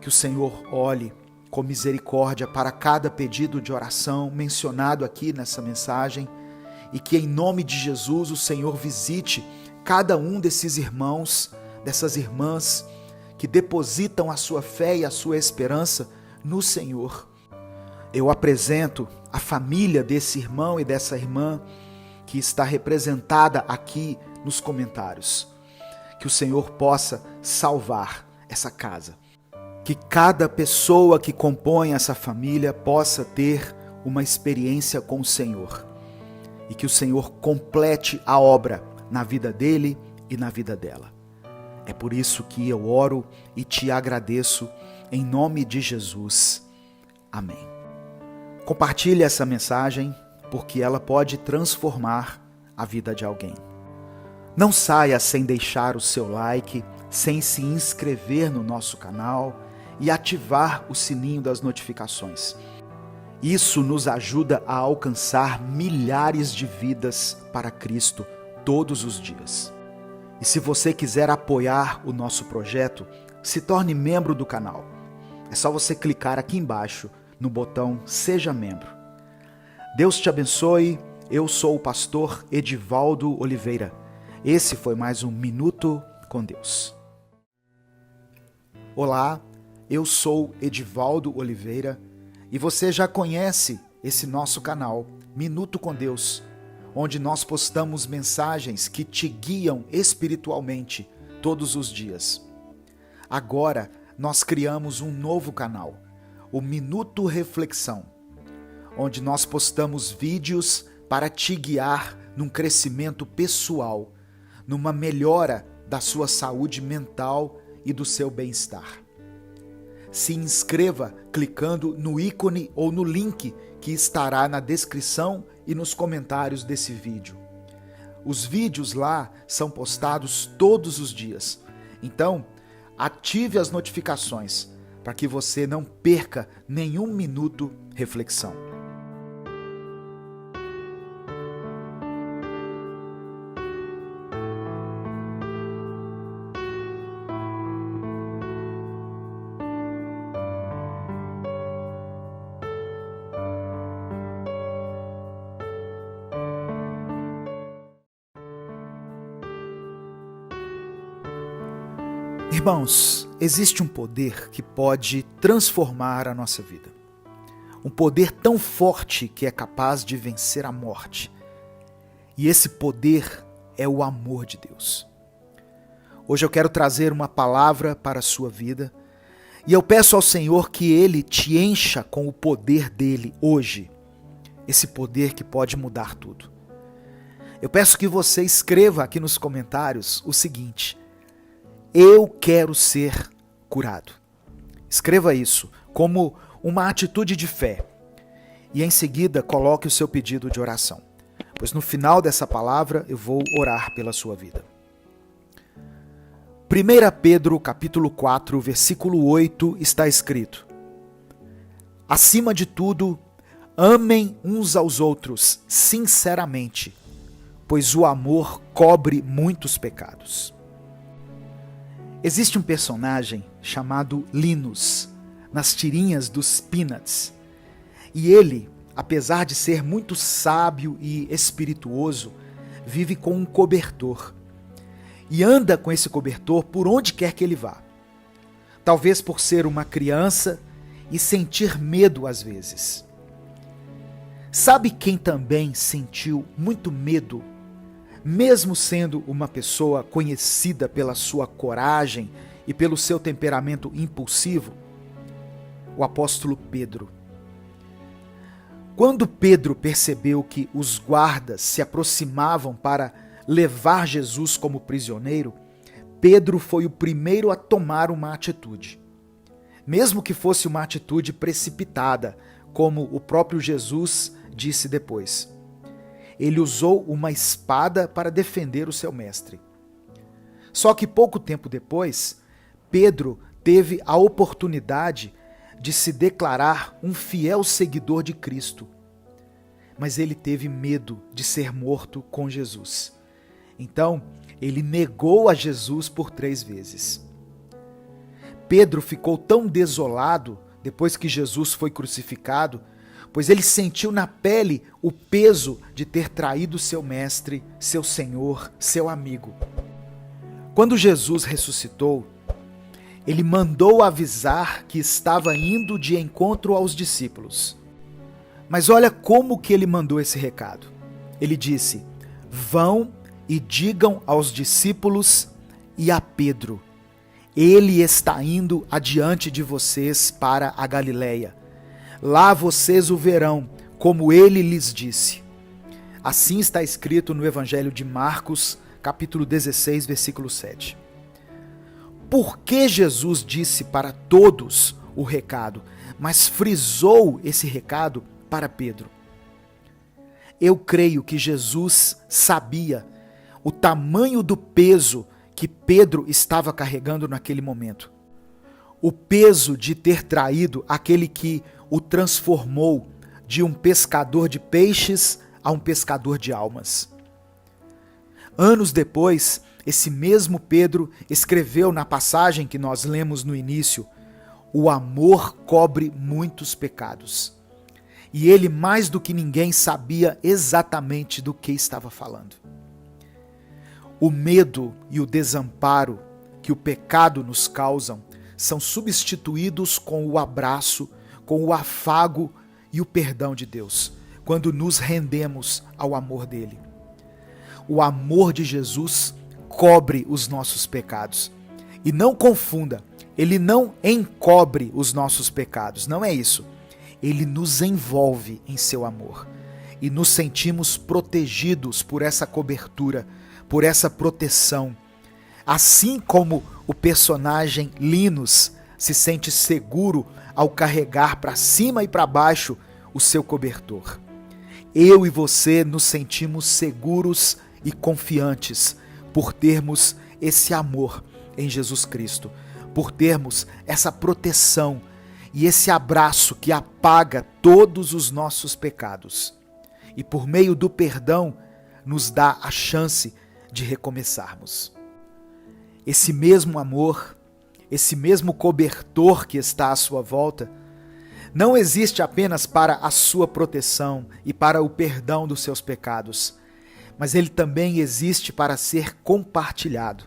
Que o Senhor olhe com misericórdia para cada pedido de oração mencionado aqui nessa mensagem e que em nome de Jesus o Senhor visite cada um desses irmãos, dessas irmãs que depositam a sua fé e a sua esperança no Senhor. Eu apresento a família desse irmão e dessa irmã que está representada aqui nos comentários. Que o Senhor possa salvar essa casa. Que cada pessoa que compõe essa família possa ter uma experiência com o Senhor. E que o Senhor complete a obra na vida dele e na vida dela. É por isso que eu oro e te agradeço em nome de Jesus. Amém. Compartilhe essa mensagem porque ela pode transformar a vida de alguém. Não saia sem deixar o seu like, sem se inscrever no nosso canal e ativar o sininho das notificações. Isso nos ajuda a alcançar milhares de vidas para Cristo todos os dias. E se você quiser apoiar o nosso projeto, se torne membro do canal. É só você clicar aqui embaixo no botão Seja Membro. Deus te abençoe. Eu sou o pastor Edivaldo Oliveira. Esse foi mais um Minuto com Deus. Olá, eu sou Edivaldo Oliveira e você já conhece esse nosso canal, Minuto com Deus, onde nós postamos mensagens que te guiam espiritualmente todos os dias. Agora nós criamos um novo canal, o Minuto Reflexão, onde nós postamos vídeos para te guiar num crescimento pessoal, numa melhora da sua saúde mental e do seu bem-estar. Se inscreva clicando no ícone ou no link que estará na descrição e nos comentários desse vídeo. Os vídeos lá são postados todos os dias, então ative as notificações para que você não perca nenhum minuto reflexão. Irmãos, existe um poder que pode transformar a nossa vida. Um poder tão forte que é capaz de vencer a morte. E esse poder é o amor de Deus. Hoje eu quero trazer uma palavra para a sua vida e eu peço ao Senhor que Ele te encha com o poder dele hoje. Esse poder que pode mudar tudo. Eu peço que você escreva aqui nos comentários o seguinte: eu quero ser curado. Escreva isso como uma atitude de fé. E em seguida coloque o seu pedido de oração. Pois no final dessa palavra eu vou orar pela sua vida. 1 Pedro capítulo 4, versículo 8 está escrito: acima de tudo, amem uns aos outros sinceramente, pois o amor cobre muitos pecados. Existe um personagem chamado Linus, nas tirinhas dos Peanuts. E ele, apesar de ser muito sábio e espirituoso, vive com um cobertor. E anda com esse cobertor por onde quer que ele vá. Talvez por ser uma criança e sentir medo às vezes. Sabe quem também sentiu muito medo? Mesmo sendo uma pessoa conhecida pela sua coragem e pelo seu temperamento impulsivo, o apóstolo Pedro. Quando Pedro percebeu que os guardas se aproximavam para levar Jesus como prisioneiro, Pedro foi o primeiro a tomar uma atitude. Mesmo que fosse uma atitude precipitada, como o próprio Jesus disse depois. Ele usou uma espada para defender o seu mestre. Só que pouco tempo depois, Pedro teve a oportunidade de se declarar um fiel seguidor de Cristo. Mas ele teve medo de ser morto com Jesus. Então, ele negou a Jesus por 3 vezes. Pedro ficou tão desolado depois que Jesus foi crucificado, pois ele sentiu na pele o peso de ter traído seu mestre, seu Senhor, seu amigo. Quando Jesus ressuscitou, ele mandou avisar que estava indo de encontro aos discípulos. Mas olha como que ele mandou esse recado. Ele disse: vão e digam aos discípulos e a Pedro: ele está indo adiante de vocês para a Galileia. Lá vocês o verão, como ele lhes disse. Assim está escrito no Evangelho de Marcos, capítulo 16, versículo 7. Por que Jesus disse para todos o recado, mas frisou esse recado para Pedro? Eu creio que Jesus sabia o tamanho do peso que Pedro estava carregando naquele momento. O peso de ter traído aquele que o transformou de um pescador de peixes a um pescador de almas. Anos depois, esse mesmo Pedro escreveu na passagem que nós lemos no início: o amor cobre muitos pecados. E ele, mais do que ninguém, sabia exatamente do que estava falando. O medo e o desamparo que o pecado nos causam são substituídos com o abraço, com o afago e o perdão de Deus, quando nos rendemos ao amor dele. O amor de Jesus cobre os nossos pecados. E não confunda, ele não encobre os nossos pecados, não é isso. Ele nos envolve em seu amor e nos sentimos protegidos por essa cobertura, por essa proteção. Assim como o personagem Linus se sente seguro ao carregar para cima e para baixo o seu cobertor. Eu e você nos sentimos seguros e confiantes por termos esse amor em Jesus Cristo, por termos essa proteção e esse abraço que apaga todos os nossos pecados. E por meio do perdão, nos dá a chance de recomeçarmos. Esse mesmo amor, esse mesmo cobertor que está à sua volta, não existe apenas para a sua proteção e para o perdão dos seus pecados, mas ele também existe para ser compartilhado.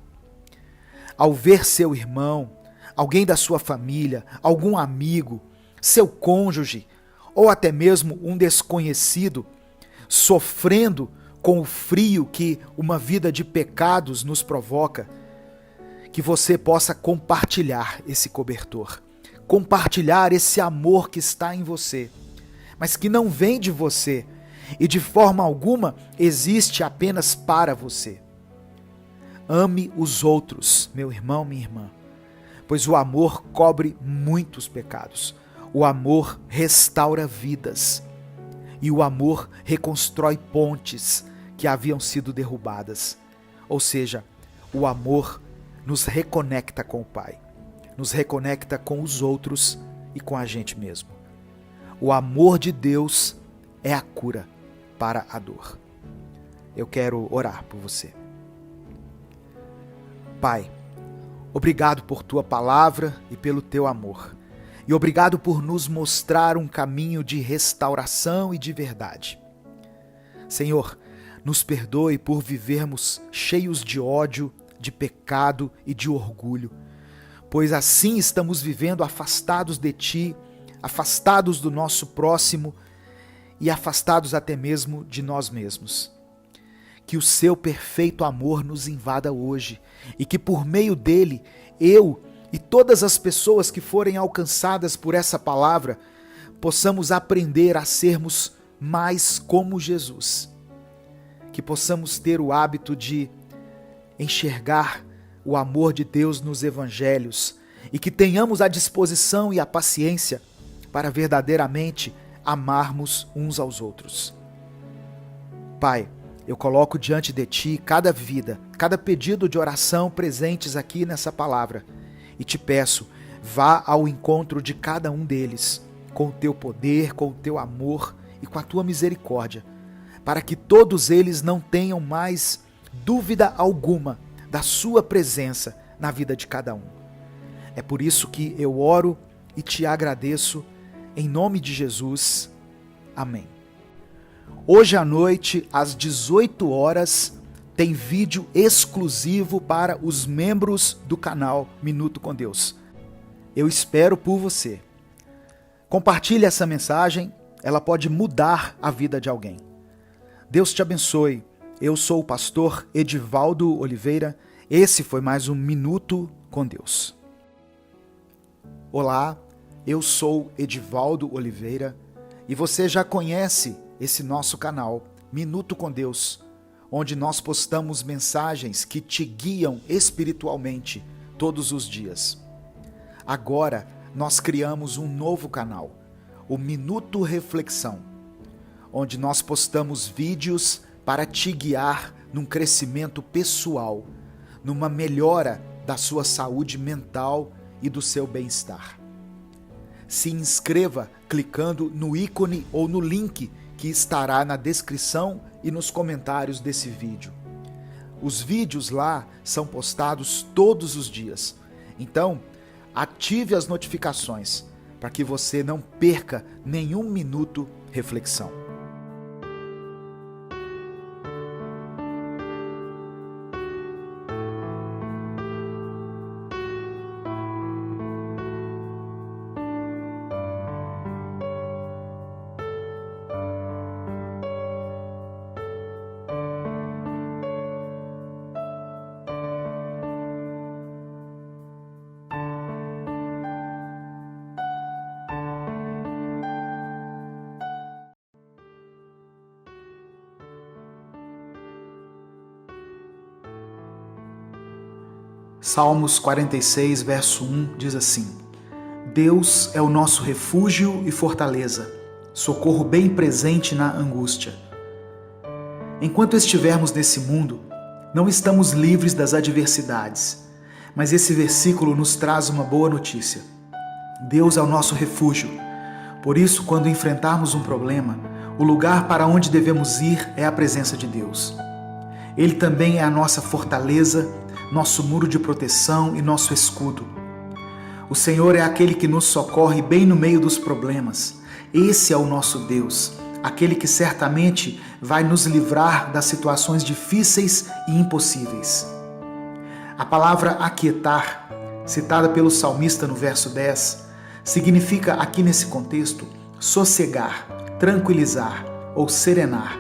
Ao ver seu irmão, alguém da sua família, algum amigo, seu cônjuge, ou até mesmo um desconhecido, sofrendo com o frio que uma vida de pecados nos provoca, que você possa compartilhar esse cobertor, compartilhar esse amor que está em você, mas que não vem de você e de forma alguma existe apenas para você. Ame os outros, meu irmão, minha irmã, pois o amor cobre muitos pecados. O amor restaura vidas e o amor reconstrói pontes que haviam sido derrubadas. Ou seja, o amor nos reconecta com o Pai, nos reconecta com os outros e com a gente mesmo. O amor de Deus é a cura para a dor. Eu quero orar por você. Pai, obrigado por tua palavra e pelo teu amor. E obrigado por nos mostrar um caminho de restauração e de verdade. Senhor, nos perdoe por vivermos cheios de ódio, de pecado e de orgulho, pois assim estamos vivendo afastados de Ti, afastados do nosso próximo e afastados até mesmo de nós mesmos. Que o seu perfeito amor nos invada hoje e que por meio dele, eu e todas as pessoas que forem alcançadas por essa palavra, possamos aprender a sermos mais como Jesus. Que possamos ter o hábito de enxergar o amor de Deus nos evangelhos e que tenhamos a disposição e a paciência para verdadeiramente amarmos uns aos outros. Pai, eu coloco diante de Ti cada vida, cada pedido de oração presentes aqui nessa palavra e te peço, vá ao encontro de cada um deles, com o Teu poder, com o Teu amor e com a Tua misericórdia, para que todos eles não tenham mais dúvida alguma da Sua presença na vida de cada um. É por isso que eu oro e te agradeço, em nome de Jesus. Amém. Hoje à noite, às 18 horas, tem vídeo exclusivo para os membros do canal Minuto com Deus. Eu espero por você. Compartilhe essa mensagem, ela pode mudar a vida de alguém. Deus te abençoe. Eu sou o pastor Edivaldo Oliveira. Esse foi mais um Minuto com Deus. Olá, eu sou Edivaldo Oliveira e você já conhece esse nosso canal, Minuto com Deus, onde nós postamos mensagens que te guiam espiritualmente todos os dias. Agora, nós criamos um novo canal, o Minuto Reflexão, onde nós postamos vídeos para te guiar num crescimento pessoal, numa melhora da sua saúde mental e do seu bem-estar. Se inscreva clicando no ícone ou no link que estará na descrição e nos comentários desse vídeo. Os vídeos lá são postados todos os dias, então ative as notificações para que você não perca nenhum minuto reflexão. Salmos 46, verso 1 diz assim: Deus é o nosso refúgio e fortaleza, socorro bem presente na angústia. Enquanto estivermos nesse mundo, não estamos livres das adversidades, Mas esse versículo nos traz uma boa notícia. Deus é o nosso refúgio. Por isso, quando enfrentarmos um problema, o lugar para onde devemos ir é a presença de Deus. Ele também é a nossa fortaleza, nosso muro de proteção e nosso escudo. O Senhor é aquele que nos socorre bem no meio dos problemas. Esse é o nosso Deus, aquele que certamente vai nos livrar das situações difíceis e impossíveis. A palavra aquietar, citada pelo salmista no verso 10, significa aqui nesse contexto sossegar, tranquilizar ou serenar.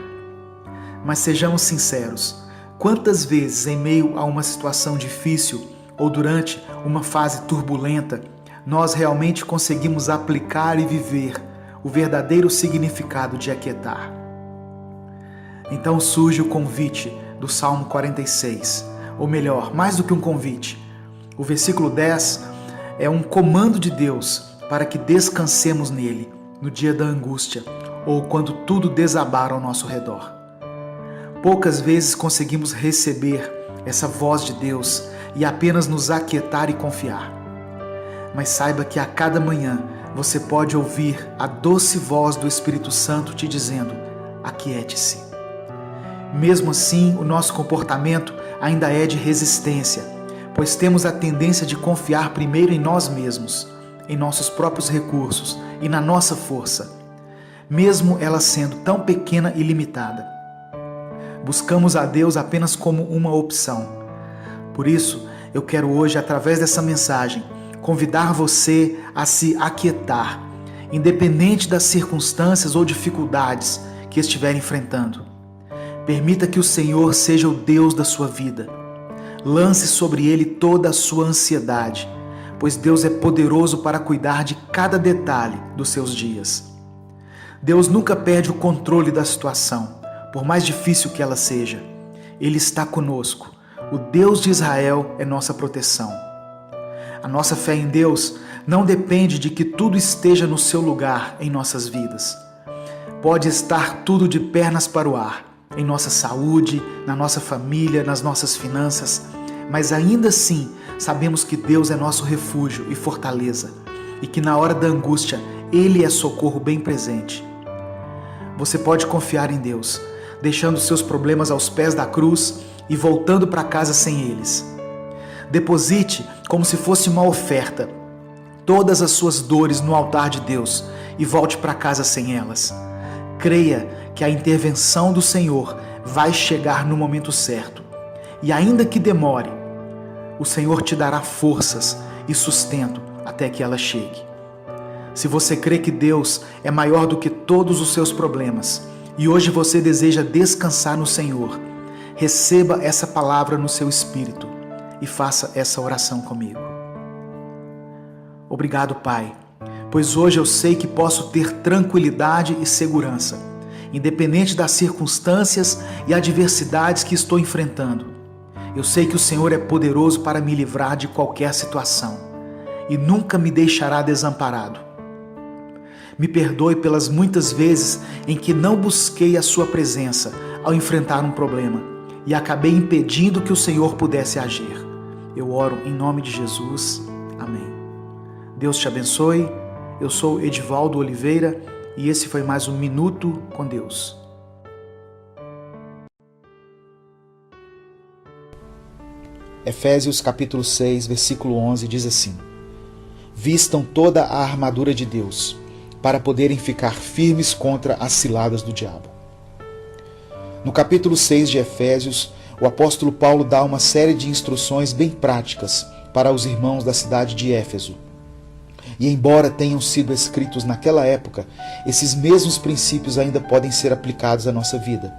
Mas sejamos sinceros, quantas vezes em meio a uma situação difícil ou durante uma fase turbulenta, nós realmente conseguimos aplicar e viver o verdadeiro significado de aquietar? Então surge o convite do Salmo 46, ou melhor, mais do que um convite. O versículo 10 é um comando de Deus para que descansemos nele no dia da angústia ou quando tudo desabar ao nosso redor. Poucas vezes conseguimos receber essa voz de Deus e apenas nos aquietar e confiar. Mas saiba que a cada manhã você pode ouvir a doce voz do Espírito Santo te dizendo: aquiete-se. Mesmo assim, o nosso comportamento ainda é de resistência, pois temos a tendência de confiar primeiro em nós mesmos, em nossos próprios recursos e na nossa força, mesmo ela sendo tão pequena e limitada. Buscamos a Deus apenas como uma opção. Por isso, eu quero hoje, através dessa mensagem, convidar você a se aquietar, independente das circunstâncias ou dificuldades que estiver enfrentando. Permita que o Senhor seja o Deus da sua vida. Lance sobre Ele toda a sua ansiedade, pois Deus é poderoso para cuidar de cada detalhe dos seus dias. Deus nunca perde o controle da situação, por mais difícil que ela seja. Ele está conosco. O Deus de Israel é nossa proteção. A nossa fé em Deus não depende de que tudo esteja no seu lugar em nossas vidas. Pode estar tudo de pernas para o ar, em nossa saúde, na nossa família, nas nossas finanças, mas ainda assim sabemos que Deus é nosso refúgio e fortaleza e que na hora da angústia Ele é socorro bem presente. Você pode confiar em Deus, deixando seus problemas aos pés da cruz e voltando para casa sem eles. Deposite, como se fosse uma oferta, todas as suas dores no altar de Deus e volte para casa sem elas. Creia que a intervenção do Senhor vai chegar no momento certo. E ainda que demore, o Senhor te dará forças e sustento até que ela chegue. Se você crê que Deus é maior do que todos os seus problemas e hoje você deseja descansar no Senhor, receba essa palavra no seu espírito e faça essa oração comigo. Obrigado, Pai, pois hoje eu sei que posso ter tranquilidade e segurança, independente das circunstâncias e adversidades que estou enfrentando. Eu sei que o Senhor é poderoso para me livrar de qualquer situação e nunca me deixará desamparado. Me perdoe pelas muitas vezes em que não busquei a sua presença ao enfrentar um problema e acabei impedindo que o Senhor pudesse agir. Eu oro em nome de Jesus. Amém. Deus te abençoe. Eu sou Edivaldo Oliveira e esse foi mais um Minuto com Deus. Efésios capítulo 6, versículo 11 diz assim: Vistam toda a armadura de Deus, para poderem ficar firmes contra as ciladas do diabo. No capítulo 6 de Efésios, o apóstolo Paulo dá uma série de instruções bem práticas para os irmãos da cidade de Éfeso. E embora tenham sido escritos naquela época, esses mesmos princípios ainda podem ser aplicados à nossa vida.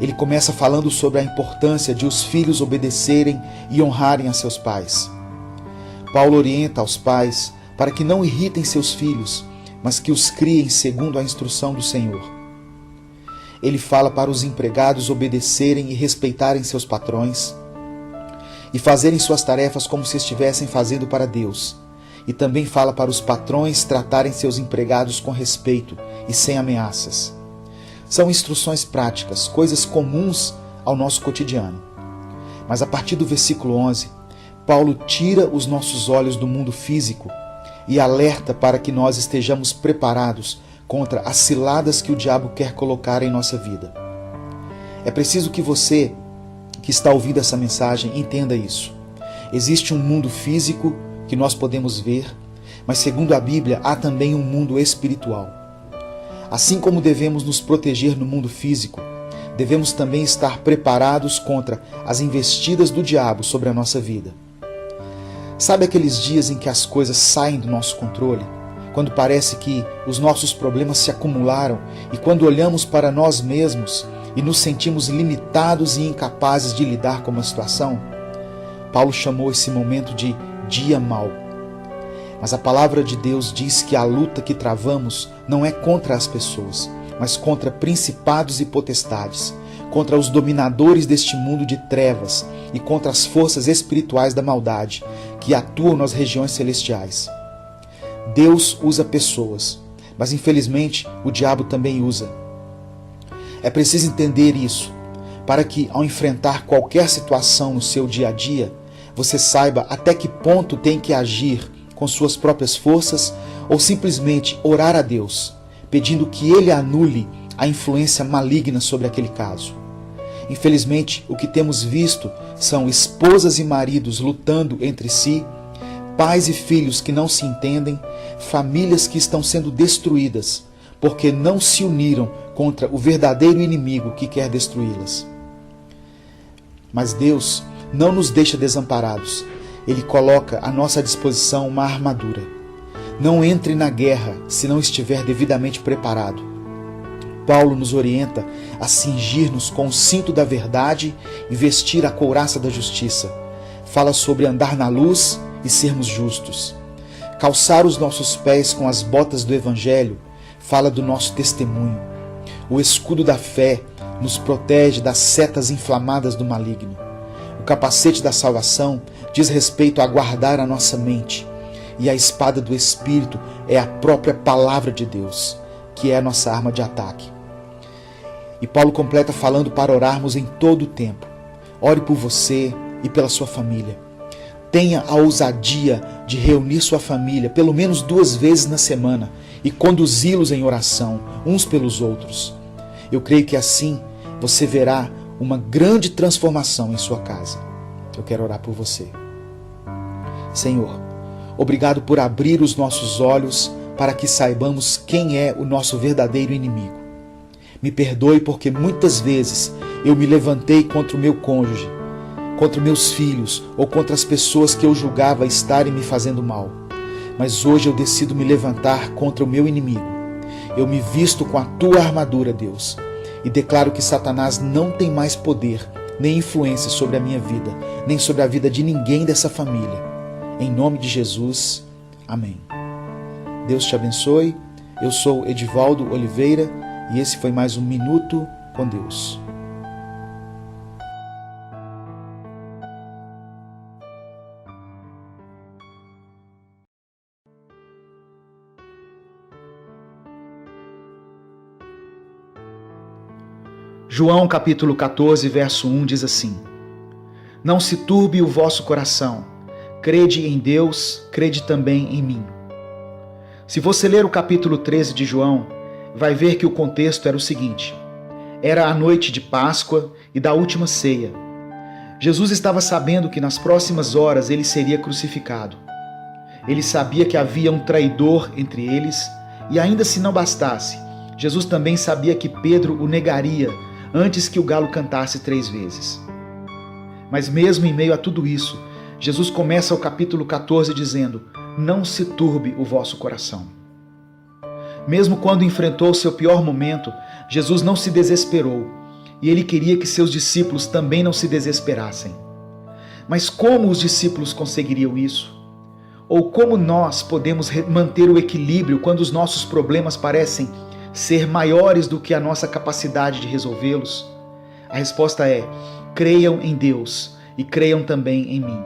Ele começa falando sobre a importância de os filhos obedecerem e honrarem a seus pais. Paulo orienta aos pais para que não irritem seus filhos, mas que os criem segundo a instrução do Senhor. Ele fala para os empregados obedecerem e respeitarem seus patrões e fazerem suas tarefas como se estivessem fazendo para Deus. E também fala para os patrões tratarem seus empregados com respeito e sem ameaças. São instruções práticas, coisas comuns ao nosso cotidiano. Mas a partir do versículo 11, Paulo tira os nossos olhos do mundo físico e alerta para que nós estejamos preparados contra as ciladas que o diabo quer colocar em nossa vida. É preciso que você, que está ouvindo essa mensagem, entenda isso. Existe um mundo físico que nós podemos ver, mas segundo a Bíblia, há também um mundo espiritual. Assim como devemos nos proteger no mundo físico, devemos também estar preparados contra as investidas do diabo sobre a nossa vida. Sabe aqueles dias em que as coisas saem do nosso controle? Quando parece que os nossos problemas se acumularam e quando olhamos para nós mesmos e nos sentimos limitados e incapazes de lidar com uma situação? Paulo chamou esse momento de dia mau. Mas a palavra de Deus diz que a luta que travamos não é contra as pessoas, mas contra principados e potestades, contra os dominadores deste mundo de trevas e contra as forças espirituais da maldade que atuam nas regiões celestiais. Deus usa pessoas, mas infelizmente o diabo também usa. É preciso entender isso, para que ao enfrentar qualquer situação no seu dia a dia, você saiba até que ponto tem que agir com suas próprias forças ou simplesmente orar a Deus, pedindo que Ele anule a influência maligna sobre aquele caso. Infelizmente, o que temos visto são esposas e maridos lutando entre si, pais e filhos que não se entendem, famílias que estão sendo destruídas porque não se uniram contra o verdadeiro inimigo que quer destruí-las. Mas Deus não nos deixa desamparados. Ele coloca à nossa disposição uma armadura. Não entre na guerra se não estiver devidamente preparado. Paulo nos orienta a cingir-nos com o cinto da verdade e vestir a couraça da justiça. Fala sobre andar na luz e sermos justos. Calçar os nossos pés com as botas do Evangelho fala do nosso testemunho. O escudo da fé nos protege das setas inflamadas do maligno. O capacete da salvação diz respeito a guardar a nossa mente. E a espada do Espírito é a própria palavra de Deus, que é a nossa arma de ataque. E Paulo completa falando para orarmos em todo o tempo. Ore por você e pela sua família. Tenha a ousadia de reunir sua família pelo menos 2 vezes na semana e conduzi-los em oração, uns pelos outros. Eu creio que assim você verá uma grande transformação em sua casa. Eu quero orar por você. Senhor, obrigado por abrir os nossos olhos para que saibamos quem é o nosso verdadeiro inimigo. Me perdoe porque muitas vezes eu me levantei contra o meu cônjuge, contra meus filhos ou contra as pessoas que eu julgava estarem me fazendo mal. Mas hoje eu decido me levantar contra o meu inimigo. Eu me visto com a tua armadura, Deus, e declaro que Satanás não tem mais poder nem influência sobre a minha vida, nem sobre a vida de ninguém dessa família. Em nome de Jesus, amém. Deus te abençoe. Eu sou Edivaldo Oliveira e esse foi mais um Minuto com Deus. João capítulo 14, verso 1 diz assim: Não se turbe o vosso coração, crede em Deus, crede também em mim. Se você ler o capítulo 13 de João, vai ver que o contexto era o seguinte: era a noite de Páscoa e da última ceia. Jesus estava sabendo que nas próximas horas ele seria crucificado. Ele sabia que havia um traidor entre eles e ainda se não bastasse, Jesus também sabia que Pedro o negaria antes que o galo cantasse 3 vezes. Mas mesmo em meio a tudo isso, Jesus começa o capítulo 14 dizendo: Não se turbe o vosso coração. Mesmo quando enfrentou seu pior momento, Jesus não se desesperou e ele queria que seus discípulos também não se desesperassem. Mas como os discípulos conseguiriam isso? Ou como nós podemos manter o equilíbrio quando os nossos problemas parecem ser maiores do que a nossa capacidade de resolvê-los? A resposta é: creiam em Deus e creiam também em mim.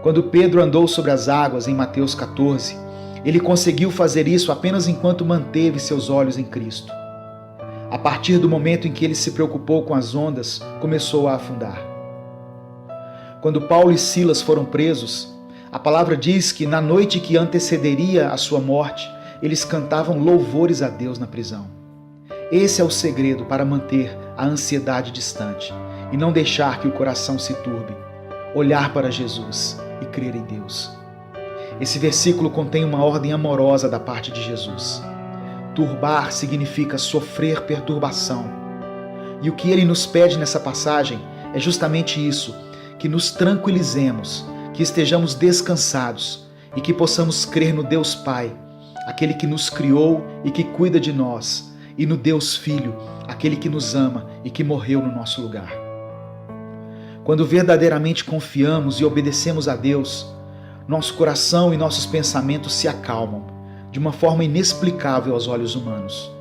Quando Pedro andou sobre as águas em Mateus 14, ele conseguiu fazer isso apenas enquanto manteve seus olhos em Cristo. A partir do momento em que ele se preocupou com as ondas, começou a afundar. Quando Paulo e Silas foram presos, a palavra diz que na noite que antecederia a sua morte, eles cantavam louvores a Deus na prisão. Esse é o segredo para manter a ansiedade distante e não deixar que o coração se turbe. Olhar para Jesus e crer em Deus. Esse versículo contém uma ordem amorosa da parte de Jesus. Turbar significa sofrer perturbação. E o que ele nos pede nessa passagem é justamente isso, que nos tranquilizemos, que estejamos descansados e que possamos crer no Deus Pai, aquele que nos criou e que cuida de nós, e no Deus Filho, aquele que nos ama e que morreu no nosso lugar. Quando verdadeiramente confiamos e obedecemos a Deus, nosso coração e nossos pensamentos se acalmam de uma forma inexplicável aos olhos humanos.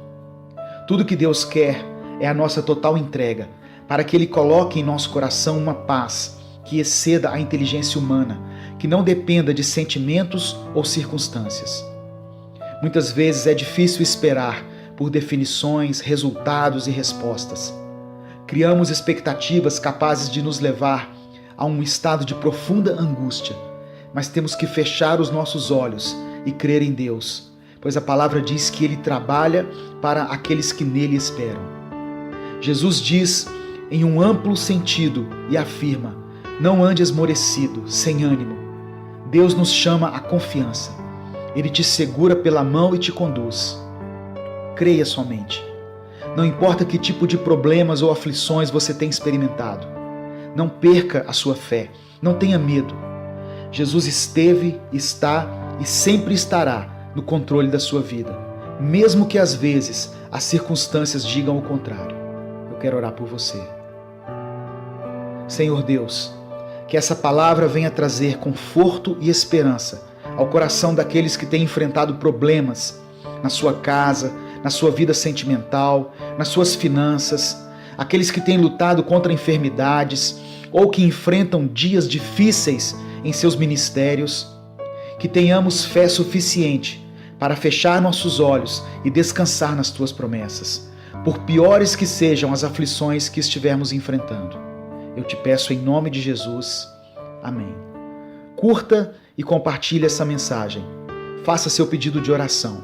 Tudo que Deus quer é a nossa total entrega, para que Ele coloque em nosso coração uma paz que exceda a inteligência humana, que não dependa de sentimentos ou circunstâncias. Muitas vezes é difícil esperar por definições, resultados e respostas. Criamos expectativas capazes de nos levar a um estado de profunda angústia, mas temos que fechar os nossos olhos e crer em Deus, pois a palavra diz que Ele trabalha para aqueles que nele esperam. Jesus diz em um amplo sentido e afirma: não ande esmorecido, sem ânimo. Deus nos chama à confiança. Ele te segura pela mão e te conduz. Creia somente. Não importa que tipo de problemas ou aflições você tem experimentado. Não perca a sua fé. Não tenha medo. Jesus esteve, está e sempre estará no controle da sua vida, mesmo que às vezes as circunstâncias digam o contrário. Eu quero orar por você. Senhor Deus, que essa palavra venha trazer conforto e esperança ao coração daqueles que têm enfrentado problemas na sua casa, na sua vida sentimental, nas suas finanças, aqueles que têm lutado contra enfermidades ou que enfrentam dias difíceis em seus ministérios. Que tenhamos fé suficiente para fechar nossos olhos e descansar nas tuas promessas, por piores que sejam as aflições que estivermos enfrentando. Eu te peço em nome de Jesus. Amém. Curta e compartilhe essa mensagem. Faça seu pedido de oração.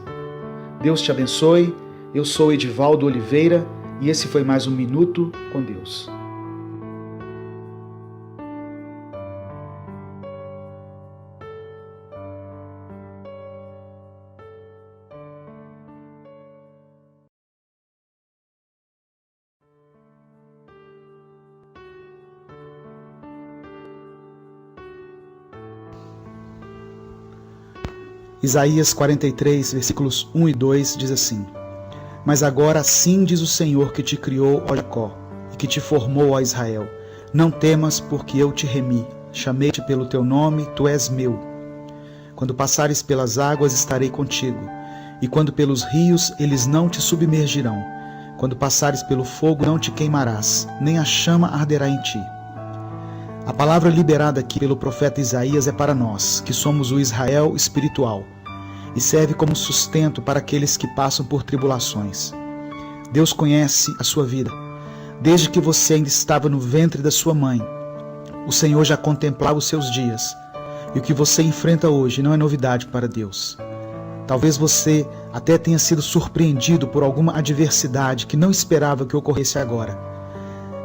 Deus te abençoe. Eu sou Edivaldo Oliveira e esse foi mais um Minuto com Deus. Isaías 43, versículos 1 e 2 diz assim: Mas agora assim diz o Senhor que te criou, ó Jacó, e que te formou, ó Israel. Não temas, porque eu te remi. Chamei-te pelo teu nome, tu és meu. Quando passares pelas águas, estarei contigo. E quando pelos rios, eles não te submergirão. Quando passares pelo fogo, não te queimarás, nem a chama arderá em ti. A palavra liberada aqui pelo profeta Isaías é para nós, que somos o Israel espiritual, e serve como sustento para aqueles que passam por tribulações. Deus conhece a sua vida. Desde que você ainda estava no ventre da sua mãe, o Senhor já contemplava os seus dias, e o que você enfrenta hoje não é novidade para Deus. Talvez você até tenha sido surpreendido por alguma adversidade que não esperava que ocorresse agora.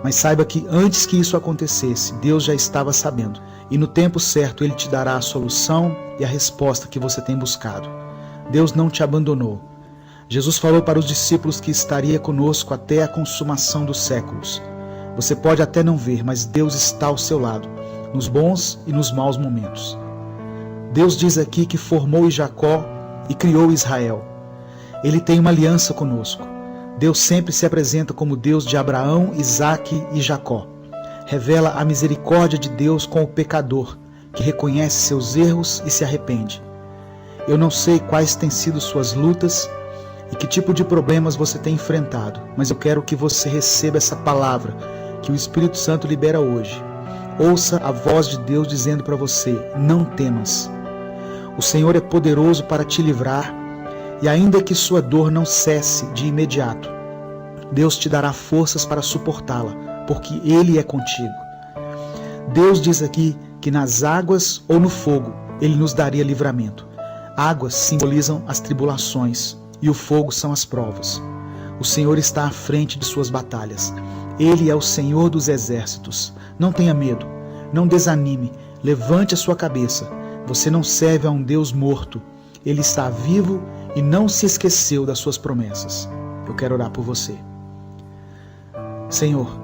Mas saiba que antes que isso acontecesse, Deus já estava sabendo, e no tempo certo Ele te dará a solução e a resposta que você tem buscado. Deus não te abandonou. Jesus falou para os discípulos que estaria conosco até a consumação dos séculos. Você pode até não ver, mas Deus está ao seu lado, nos bons e nos maus momentos. Deus diz aqui que formou Jacó e criou Israel. Ele tem uma aliança conosco. Deus sempre se apresenta como Deus de Abraão, Isaque e Jacó. Revela a misericórdia de Deus com o pecador, que reconhece seus erros e se arrepende. Eu não sei quais têm sido suas lutas e que tipo de problemas você tem enfrentado, mas eu quero que você receba essa palavra que o Espírito Santo libera hoje. Ouça a voz de Deus dizendo para você: não temas. O Senhor é poderoso para te livrar, e ainda que sua dor não cesse de imediato, Deus te dará forças para suportá-la, porque Ele é contigo. Deus diz aqui que nas águas ou no fogo Ele nos daria livramento. Águas simbolizam as tribulações e o fogo são as provas. O Senhor está à frente de suas batalhas. Ele é o Senhor dos exércitos. Não tenha medo, não desanime, levante a sua cabeça. Você não serve a um Deus morto. Ele está vivo e não se esqueceu das suas promessas. Eu quero orar por você. Senhor,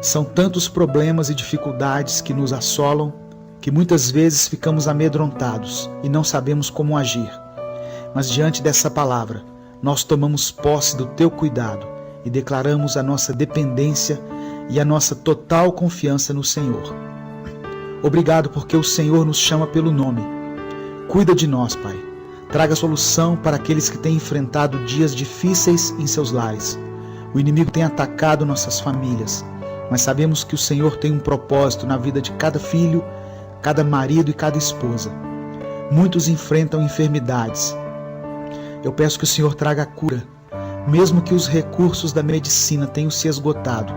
são tantos problemas e dificuldades que nos assolam, que muitas vezes ficamos amedrontados e não sabemos como agir. Mas diante dessa palavra, nós tomamos posse do Teu cuidado e declaramos a nossa dependência e a nossa total confiança no Senhor. Obrigado porque o Senhor nos chama pelo nome. Cuida de nós, Pai. Traga solução para aqueles que têm enfrentado dias difíceis em seus lares. O inimigo tem atacado nossas famílias, mas sabemos que o Senhor tem um propósito na vida de cada filho, cada marido e cada esposa. Muitos enfrentam enfermidades. Eu peço que o Senhor traga a cura, mesmo que os recursos da medicina tenham se esgotado,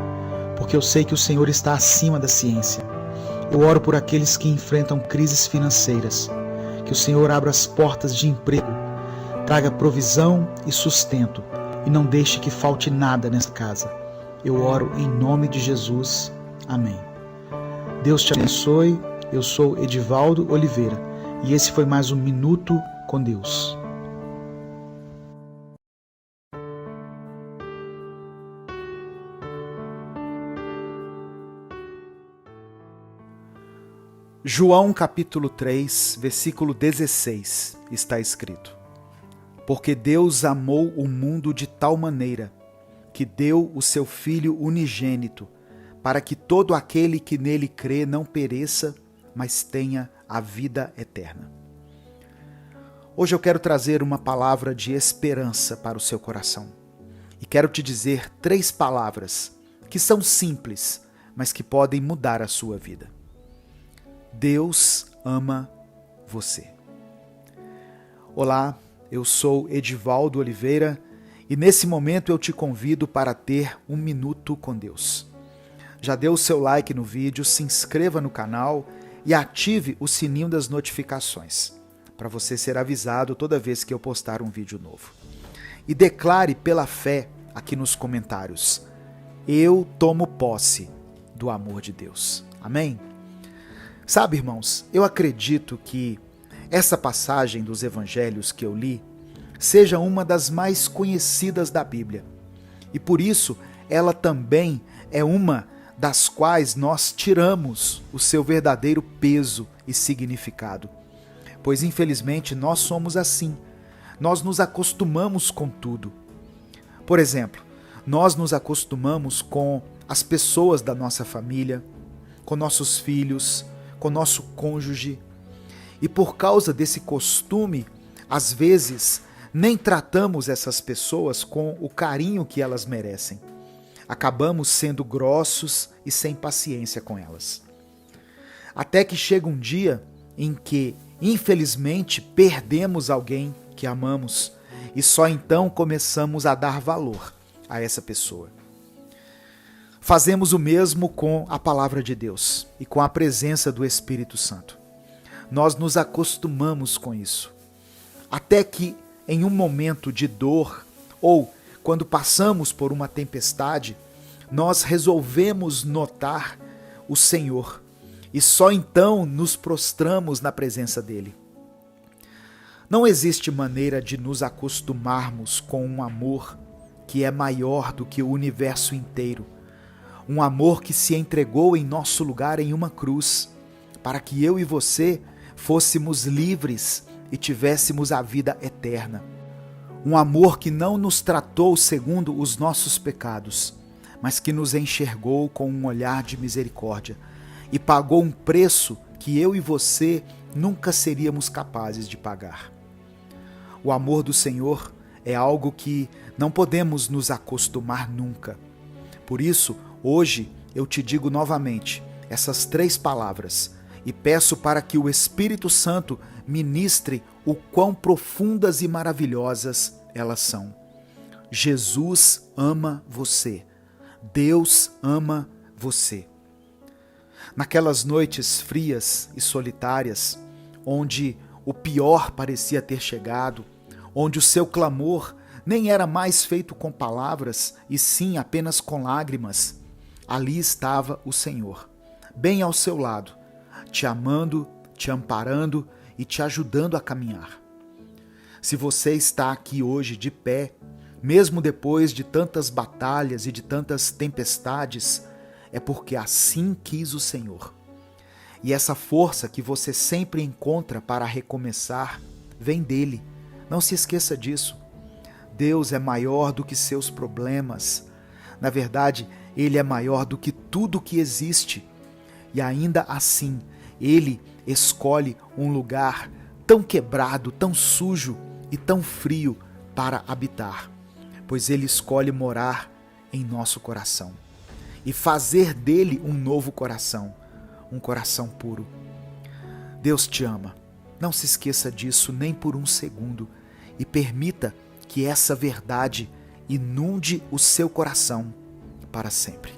porque eu sei que o Senhor está acima da ciência. Eu oro por aqueles que enfrentam crises financeiras, que o Senhor abra as portas de emprego, traga provisão e sustento, e não deixe que falte nada nessa casa. Eu oro em nome de Jesus. Amém. Deus te abençoe. Eu sou Edivaldo Oliveira e esse foi mais um Minuto com Deus. João capítulo 3, versículo 16, está escrito: Porque Deus amou o mundo de tal maneira que deu o seu Filho unigênito, para que todo aquele que nele crê não pereça, mas tenha a vida eterna. Hoje eu quero trazer uma palavra de esperança para o seu coração. E quero te dizer 3 palavras que são simples, mas que podem mudar a sua vida. Deus ama você. Olá, eu sou Edivaldo Oliveira e nesse momento eu te convido para ter um minuto com Deus. Já dê o seu like no vídeo, se inscreva no canal e ative o sininho das notificações, para você ser avisado toda vez que eu postar um vídeo novo. E declare pela fé aqui nos comentários: eu tomo posse do amor de Deus. Amém? Sabe, irmãos, eu acredito que essa passagem dos evangelhos que eu li seja uma das mais conhecidas da Bíblia. E por isso, ela também é uma das quais nós tiramos o seu verdadeiro peso e significado. Pois, infelizmente, nós somos assim. Nós nos acostumamos com tudo. Por exemplo, nós nos acostumamos com as pessoas da nossa família, com nossos filhos, com nosso cônjuge. E por causa desse costume, às vezes, nem tratamos essas pessoas com o carinho que elas merecem. Acabamos sendo grossos e sem paciência com elas. Até que chega um dia em que, infelizmente, perdemos alguém que amamos e só então começamos a dar valor a essa pessoa. Fazemos o mesmo com a palavra de Deus e com a presença do Espírito Santo. Nós nos acostumamos com isso. Até que, em um momento de dor ou quando passamos por uma tempestade, nós resolvemos notar o Senhor e só então nos prostramos na presença dele. Não existe maneira de nos acostumarmos com um amor que é maior do que o universo inteiro. Um amor que se entregou em nosso lugar em uma cruz, para que eu e você fôssemos livres e tivéssemos a vida eterna. Um amor que não nos tratou segundo os nossos pecados, mas que nos enxergou com um olhar de misericórdia e pagou um preço que eu e você nunca seríamos capazes de pagar. O amor do Senhor é algo que não podemos nos acostumar nunca. Por isso, hoje eu te digo novamente essas 3 palavras e peço para que o Espírito Santo ministre o quão profundas e maravilhosas elas são. Jesus ama você. Deus ama você. naquelas noites frias e solitárias, onde o pior parecia ter chegado, onde o seu clamor nem era mais feito com palavras, e sim apenas com lágrimas, ali estava o Senhor, bem ao seu lado, te amando, te amparando e te ajudando a caminhar. Se você está aqui hoje de pé, mesmo depois de tantas batalhas e de tantas tempestades, é porque assim quis o Senhor. E essa força que você sempre encontra para recomeçar vem dele. Não se esqueça disso. Deus é maior do que seus problemas. Na verdade, ele é maior do que tudo que existe. E ainda assim, ele escolhe um lugar tão quebrado, tão sujo e tão frio para habitar, pois ele escolhe morar em nosso coração e fazer dele um novo coração, um coração puro. Deus te ama. Não se esqueça disso nem por um segundo e permita que essa verdade inunde o seu coração para sempre.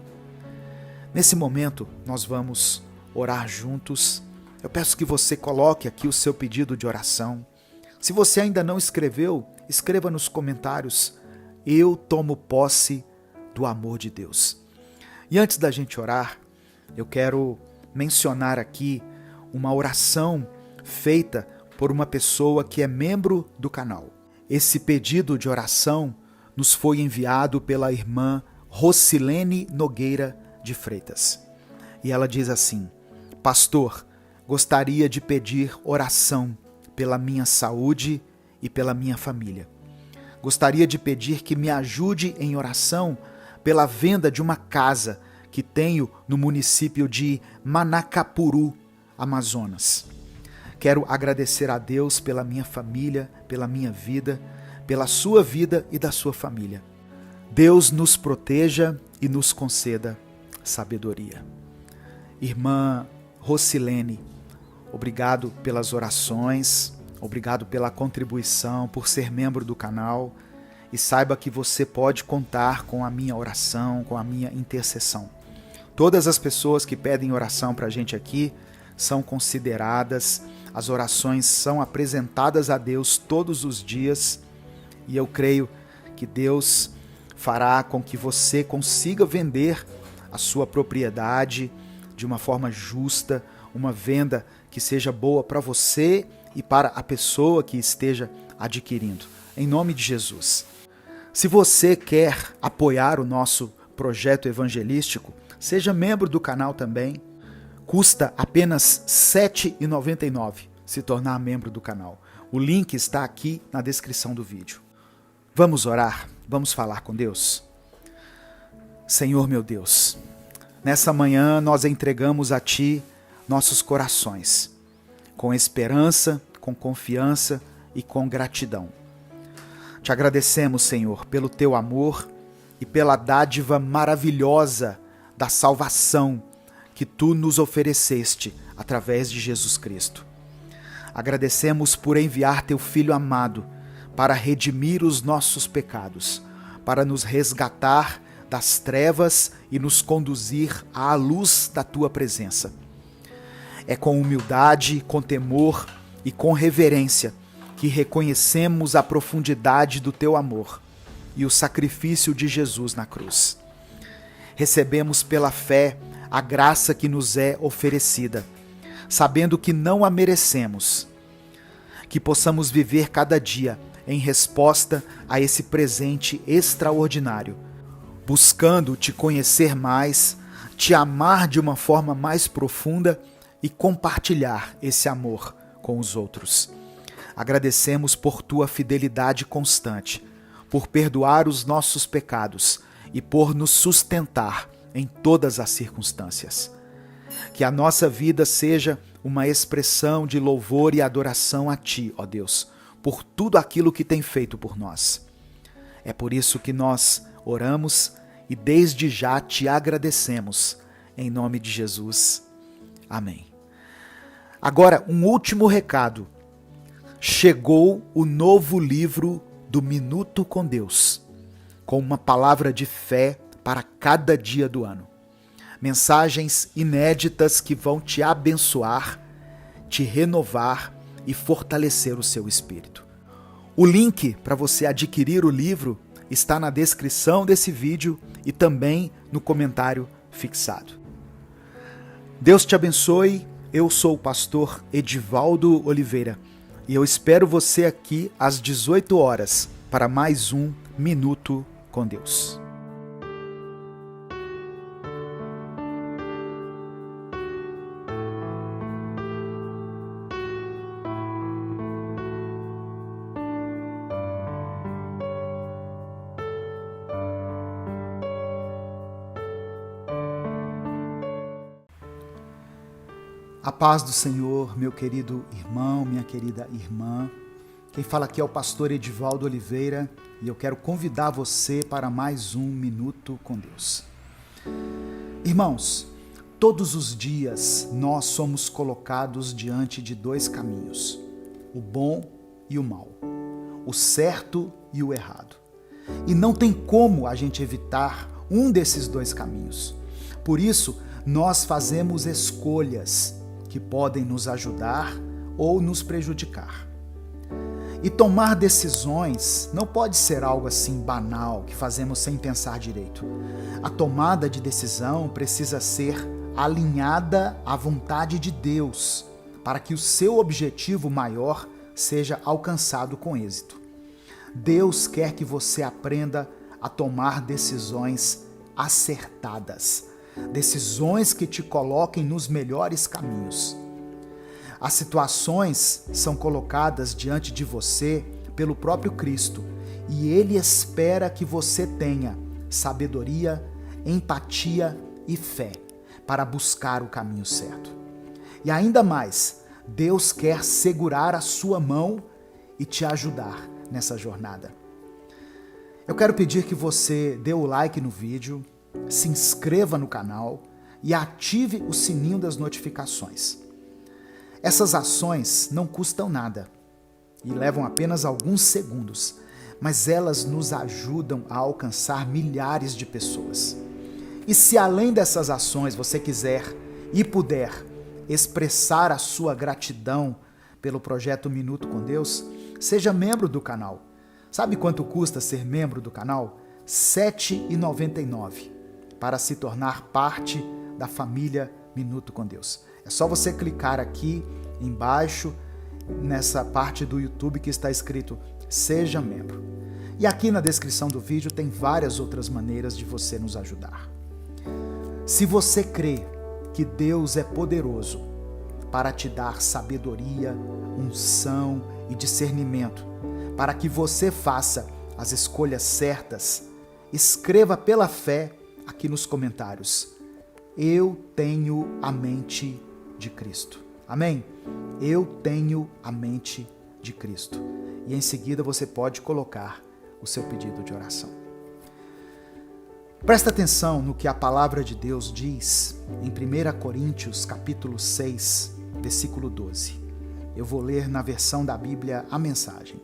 Nesse momento, nós vamos orar juntos. Eu peço que você coloque aqui o seu pedido de oração. Se você ainda não escreveu, escreva nos comentários: eu tomo posse do amor de Deus. E antes da gente orar, eu quero mencionar aqui uma oração feita por uma pessoa que é membro do canal. Esse pedido de oração nos foi enviado pela irmã Rocilene Nogueira de Freitas. E ela diz assim: Pastor, gostaria de pedir oração pela minha saúde e pela minha família. Gostaria de pedir que me ajude em oração pela venda de uma casa que tenho no município de Manacapuru, Amazonas. Quero agradecer a Deus pela minha família, pela minha vida, pela sua vida e da sua família. Deus nos proteja e nos conceda sabedoria. Irmã Rocilene, obrigado pelas orações, obrigado pela contribuição, por ser membro do canal, e saiba que você pode contar com a minha oração, com a minha intercessão. Todas as pessoas que pedem oração para a gente aqui são consideradas, as orações são apresentadas a Deus todos os dias, e eu creio que Deus fará com que você consiga vender a sua propriedade de uma forma justa, uma venda que seja boa para você e para a pessoa que esteja adquirindo. Em nome de Jesus. Se você quer apoiar o nosso projeto evangelístico, seja membro do canal também. Custa apenas R$ 7,99 se tornar membro do canal. O link está aqui na descrição do vídeo. Vamos orar, vamos falar com Deus. Senhor meu Deus, nessa manhã nós entregamos a Ti nossos corações, com esperança, com confiança e com gratidão. Te agradecemos, Senhor, pelo Teu amor e pela dádiva maravilhosa da salvação que Tu nos ofereceste através de Jesus Cristo. Agradecemos por enviar Teu Filho amado para redimir os nossos pecados, para nos resgatar das trevas e nos conduzir à luz da Tua presença. É com humildade, com temor e com reverência que reconhecemos a profundidade do Teu amor e o sacrifício de Jesus na cruz. Recebemos pela fé a graça que nos é oferecida, sabendo que não a merecemos, que possamos viver cada dia em resposta a esse presente extraordinário, buscando Te conhecer mais, Te amar de uma forma mais profunda e compartilhar esse amor com os outros. Agradecemos por Tua fidelidade constante, por perdoar os nossos pecados e por nos sustentar em todas as circunstâncias. Que a nossa vida seja uma expressão de louvor e adoração a Ti, ó Deus, por tudo aquilo que tem feito por nós. É por isso que nós oramos e desde já Te agradecemos, em nome de Jesus. Amém. Agora, um último recado. Chegou o novo livro do Minuto com Deus, com uma palavra de fé para cada dia do ano. mensagens inéditas que vão te abençoar, te renovar e fortalecer o seu espírito. O link para você adquirir o livro está na descrição desse vídeo e também no comentário fixado. Deus te abençoe. Eu sou o pastor Edivaldo Oliveira e eu espero você aqui às 18 horas para mais um Minuto com Deus. A paz do Senhor, meu querido irmão, minha querida irmã. Quem fala aqui é o pastor Edivaldo Oliveira e eu quero convidar você para mais um Minuto com Deus. Irmãos, todos os dias nós somos colocados diante de dois caminhos, o bom e o mal, o certo e o errado. E não tem como a gente evitar um desses dois caminhos. Por isso, nós fazemos escolhas que podem nos ajudar ou nos prejudicar. E tomar decisões não pode ser algo assim banal, que fazemos sem pensar direito. A tomada de decisão precisa ser alinhada à vontade de Deus, para que o seu objetivo maior seja alcançado com êxito. Deus quer que você aprenda a tomar decisões acertadas, decisões que te coloquem nos melhores caminhos. As situações são colocadas diante de você pelo próprio Cristo e Ele espera que você tenha sabedoria, empatia e fé para buscar o caminho certo. E ainda mais, Deus quer segurar a sua mão e te ajudar nessa jornada. Eu quero pedir que você dê o like no vídeo, se inscreva no canal e ative o sininho das notificações. Essas ações não custam nada e levam apenas alguns segundos, mas elas nos ajudam a alcançar milhares de pessoas. E se além dessas ações você quiser e puder expressar a sua gratidão pelo projeto Minuto com Deus, seja membro do canal. Sabe quanto custa ser membro do canal? R$ 7,99 para se tornar parte da família Minuto com Deus. É só você clicar aqui embaixo, nessa parte do YouTube que está escrito Seja Membro. E aqui na descrição do vídeo tem várias outras maneiras de você nos ajudar. Se você crê que Deus é poderoso para te dar sabedoria, unção e discernimento, para que você faça as escolhas certas, escreva pela fé aqui nos comentários: eu tenho a mente de Cristo. Amém? Eu tenho a mente de Cristo. E em seguida você pode colocar o seu pedido de oração. Presta atenção no que a palavra de Deus diz em 1 Coríntios capítulo 6, versículo 12. Eu vou ler na versão da Bíblia a mensagem.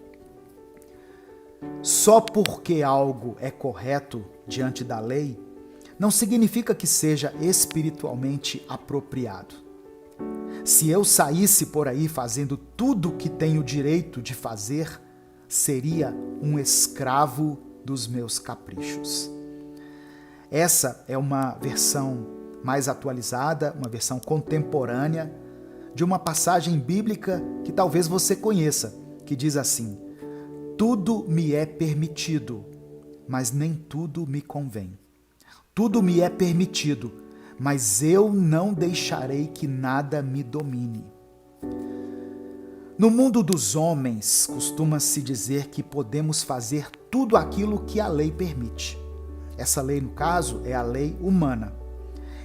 Só porque algo é correto diante da lei, não significa que seja espiritualmente apropriado. Se eu saísse por aí fazendo tudo o que tenho direito de fazer, seria um escravo dos meus caprichos. Essa é uma versão mais atualizada, uma versão contemporânea de uma passagem bíblica que talvez você conheça, que diz assim: tudo me é permitido, mas nem tudo me convém. Tudo me é permitido, mas eu não deixarei que nada me domine. No mundo dos homens, costuma-se dizer que podemos fazer tudo aquilo que a lei permite. Essa lei, no caso, é a lei humana.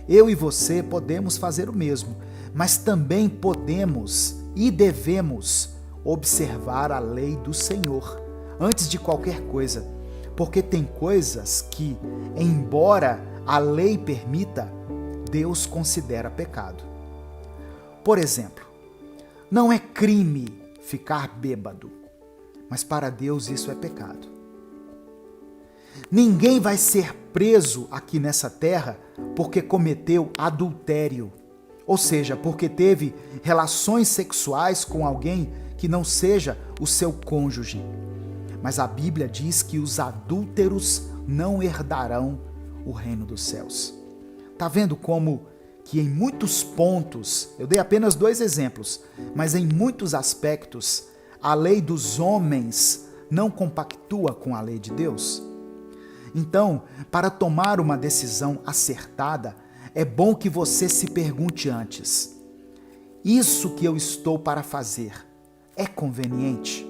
Eu e você podemos fazer o mesmo, mas também podemos e devemos observar a lei do Senhor antes de qualquer coisa, porque tem coisas que, embora a lei permita, Deus considera pecado. Por exemplo, não é crime ficar bêbado, mas para Deus isso é pecado. Ninguém vai ser preso aqui nessa terra porque cometeu adultério, ou seja, porque teve relações sexuais com alguém que não seja o seu cônjuge. Mas a Bíblia diz que os adúlteros não herdarão o reino dos céus. Tá vendo como que em muitos pontos, eu dei apenas 2 exemplos, mas em muitos aspectos, a lei dos homens não compactua com a lei de Deus? Então, para tomar uma decisão acertada, é bom que você se pergunte antes: isso que eu estou para fazer é conveniente?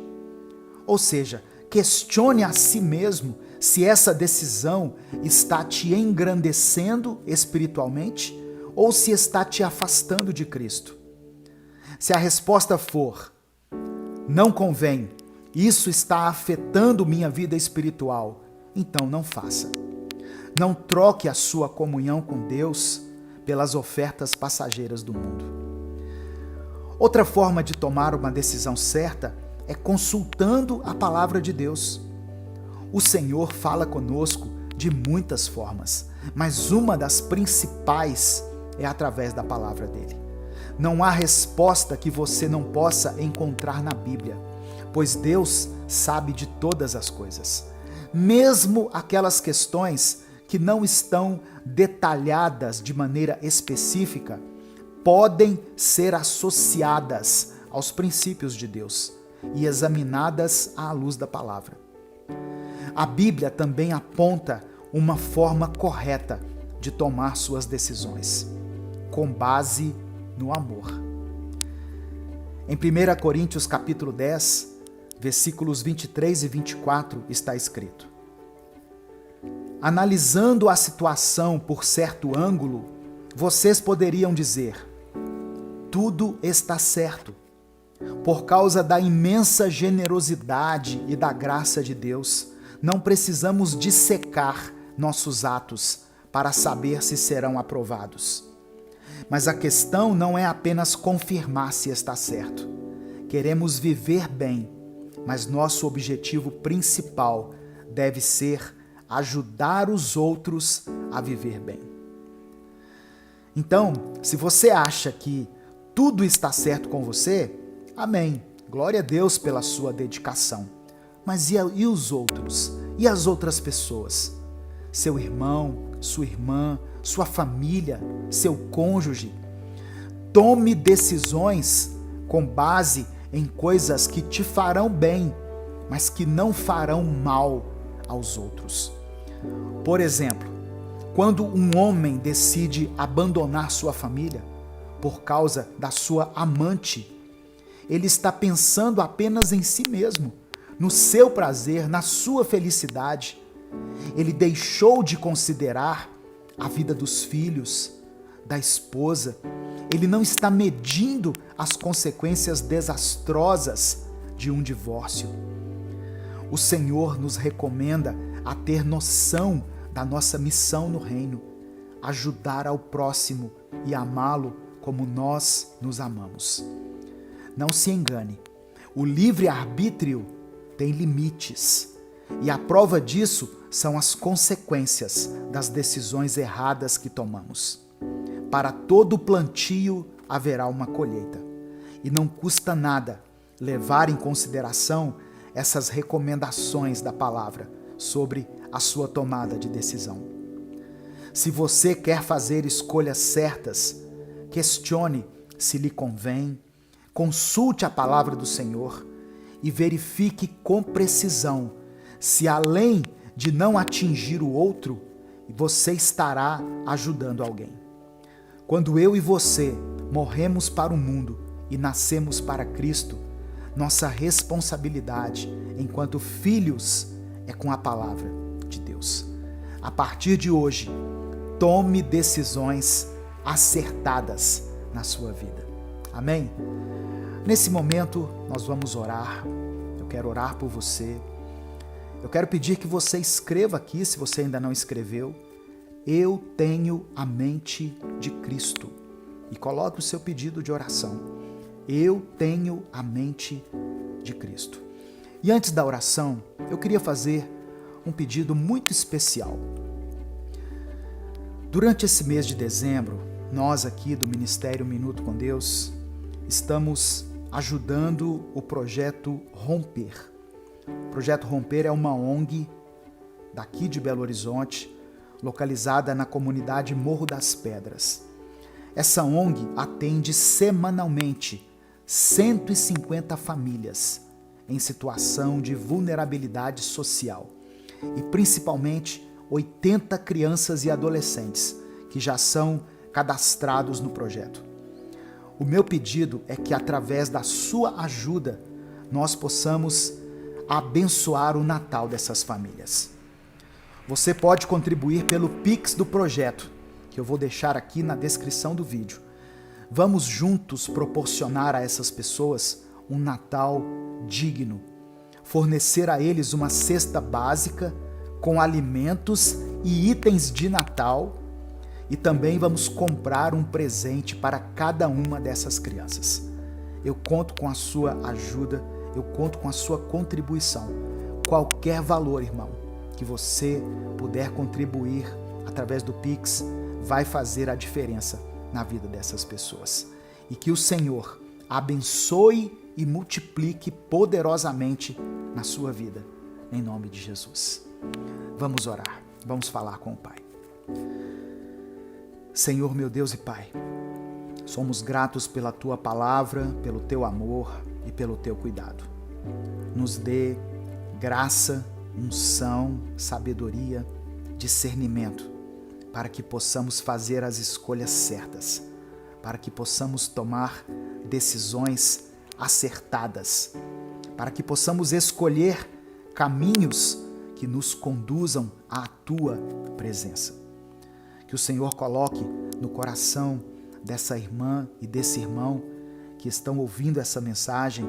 Ou seja, questione a si mesmo se essa decisão está te engrandecendo espiritualmente ou se está te afastando de Cristo. Se a resposta for: não convém, isso está afetando minha vida espiritual, então não faça. Não troque a sua comunhão com Deus pelas ofertas passageiras do mundo. Outra forma de tomar uma decisão certa é consultando a palavra de Deus. O Senhor fala conosco de muitas formas, mas uma das principais é através da palavra dele. Não há resposta que você não possa encontrar na Bíblia, pois Deus sabe de todas as coisas. Mesmo aquelas questões que não estão detalhadas de maneira específica, podem ser associadas aos princípios de Deus e examinadas à luz da palavra. A Bíblia também aponta uma forma correta de tomar suas decisões, com base no amor. Em 1 Coríntios capítulo 10, versículos 23 e 24 está escrito: analisando a situação por certo ângulo, vocês poderiam dizer: tudo está certo. Por causa da imensa generosidade e da graça de Deus, não precisamos dissecar nossos atos para saber se serão aprovados. Mas a questão não é apenas confirmar se está certo. Queremos viver bem, mas nosso objetivo principal deve ser ajudar os outros a viver bem. Então, se você acha que tudo está certo com você, amém. Glória a Deus pela sua dedicação. Mas e os outros? E as outras pessoas? Seu irmão, sua irmã, sua família, seu cônjuge. Tome decisões com base em coisas que te farão bem, mas que não farão mal aos outros. Por exemplo, quando um homem decide abandonar sua família por causa da sua amante, ele está pensando apenas em si mesmo, no seu prazer, na sua felicidade. Ele deixou de considerar a vida dos filhos, da esposa. Ele não está medindo as consequências desastrosas de um divórcio. O Senhor nos recomenda a ter noção da nossa missão no reino, ajudar ao próximo e amá-lo como nós nos amamos. Não se engane, o livre-arbítrio tem limites, e a prova disso são as consequências das decisões erradas que tomamos. Para todo plantio haverá uma colheita, e não custa nada levar em consideração essas recomendações da palavra sobre a sua tomada de decisão. Se você quer fazer escolhas certas, questione se lhe convém, consulte a palavra do Senhor e verifique com precisão se, além de não atingir o outro, você estará ajudando alguém. Quando eu e você morremos para o mundo e nascemos para Cristo, nossa responsabilidade enquanto filhos é com a palavra de Deus. A partir de hoje, tome decisões acertadas na sua vida. Amém? Nesse momento, nós vamos orar. Eu quero orar por você. Eu quero pedir que você escreva aqui, se você ainda não escreveu: eu tenho a mente de Cristo. E coloque o seu pedido de oração. Eu tenho a mente de Cristo. E antes da oração, eu queria fazer um pedido muito especial. Durante esse mês de dezembro, nós aqui do Ministério Minuto com Deus estamos ajudando o Projeto Romper. O Projeto Romper é uma ONG daqui de Belo Horizonte, localizada na comunidade Morro das Pedras. Essa ONG atende semanalmente 150 famílias em situação de vulnerabilidade social e principalmente 80 crianças e adolescentes que já são cadastrados no projeto. O meu pedido é que através da sua ajuda nós possamos abençoar o Natal dessas famílias. Você pode contribuir pelo Pix do projeto, que eu vou deixar aqui na descrição do vídeo. Vamos juntos proporcionar a essas pessoas um Natal digno, fornecer a eles uma cesta básica com alimentos e itens de Natal, e também vamos comprar um presente para cada uma dessas crianças. Eu conto com a sua ajuda, eu conto com a sua contribuição. Qualquer valor, irmão, que você puder contribuir através do Pix, vai fazer a diferença na vida dessas pessoas. E que o Senhor abençoe e multiplique poderosamente na sua vida, em nome de Jesus. Vamos orar, vamos falar com o Pai. Senhor, meu Deus e Pai, somos gratos pela Tua palavra, pelo Teu amor e pelo Teu cuidado. Nos dê graça, unção, sabedoria, discernimento, para que possamos fazer as escolhas certas, para que possamos tomar decisões acertadas, para que possamos escolher caminhos que nos conduzam à Tua presença. Que o Senhor coloque no coração dessa irmã e desse irmão que estão ouvindo essa mensagem,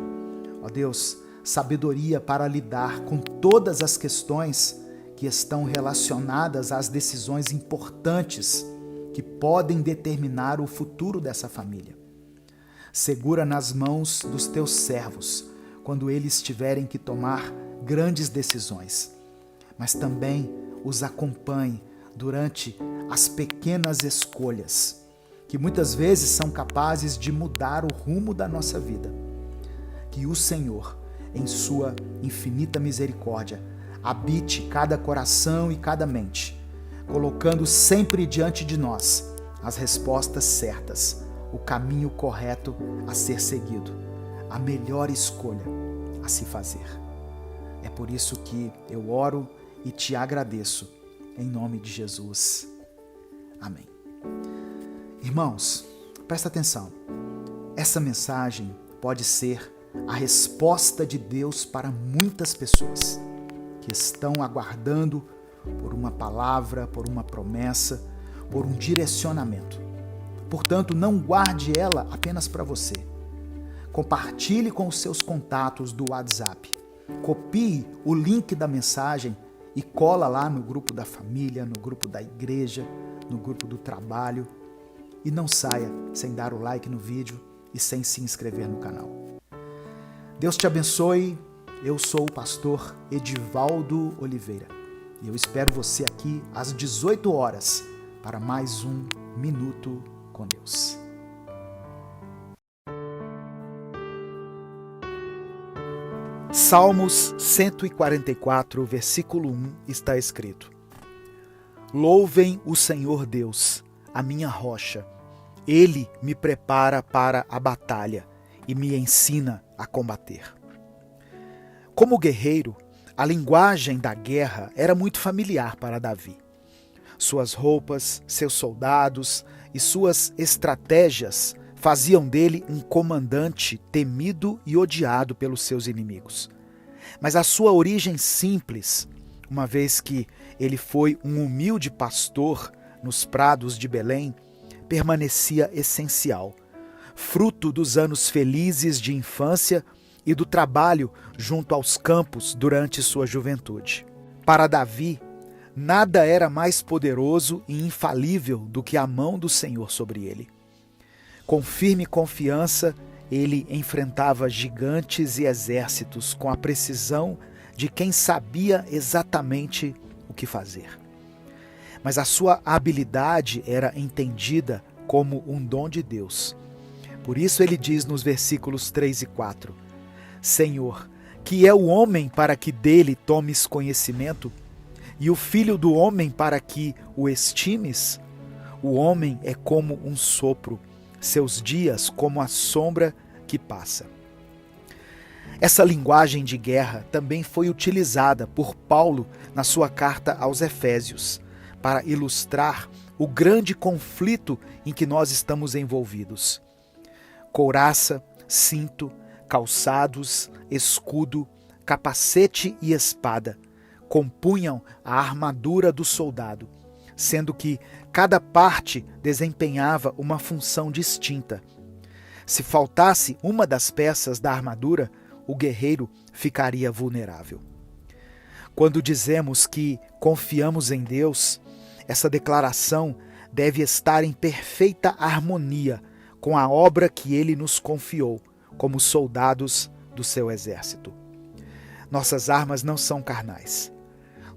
ó Deus, sabedoria para lidar com todas as questões que estão relacionadas às decisões importantes que podem determinar o futuro dessa família. Segura nas mãos dos teus servos quando eles tiverem que tomar grandes decisões, mas também os acompanhe durante as pequenas escolhas, que muitas vezes são capazes de mudar o rumo da nossa vida. Que o Senhor, em sua infinita misericórdia, habite cada coração e cada mente, colocando sempre diante de nós as respostas certas, o caminho correto a ser seguido, a melhor escolha a se fazer. É por isso que eu oro e te agradeço, em nome de Jesus. Amém. Irmãos, presta atenção. Essa mensagem pode ser a resposta de Deus para muitas pessoas que estão aguardando por uma palavra, por uma promessa, por um direcionamento. Portanto, não guarde ela apenas para você. Compartilhe com os seus contatos do WhatsApp. Copie o link da mensagem e cola lá no grupo da família, no grupo da igreja, no grupo do trabalho. E não saia sem dar o like no vídeo e sem se inscrever no canal. Deus te abençoe. Eu sou o pastor Edivaldo Oliveira e eu espero você aqui às 18 horas para mais um Minuto com Deus. Salmos 144, versículo 1 está escrito: Louvem o Senhor Deus, a minha rocha. Ele me prepara para a batalha e me ensina a combater. Como guerreiro, a linguagem da guerra era muito familiar para Davi. Suas roupas, seus soldados e suas estratégias faziam dele um comandante temido e odiado pelos seus inimigos. Mas a sua origem simples, uma vez que ele foi um humilde pastor nos prados de Belém, permanecia essencial, fruto dos anos felizes de infância e do trabalho junto aos campos durante sua juventude. Para Davi, nada era mais poderoso e infalível do que a mão do Senhor sobre ele. Com firme confiança, ele enfrentava gigantes e exércitos com a precisão de quem sabia exatamente o que fazer. Mas a sua habilidade era entendida como um dom de Deus. Por isso ele diz nos versículos 3 e 4: Senhor, que é o homem para que dele tomes conhecimento, e o filho do homem para que o estimes? O homem é como um sopro, seus dias como a sombra que passa. Essa linguagem de guerra também foi utilizada por Paulo na sua carta aos Efésios, para ilustrar o grande conflito em que nós estamos envolvidos. Couraça, cinto, calçados, escudo, capacete e espada compunham a armadura do soldado, sendo que cada parte desempenhava uma função distinta. Se faltasse uma das peças da armadura, o guerreiro ficaria vulnerável. Quando dizemos que confiamos em Deus, essa declaração deve estar em perfeita harmonia com a obra que Ele nos confiou, como soldados do seu exército. Nossas armas não são carnais.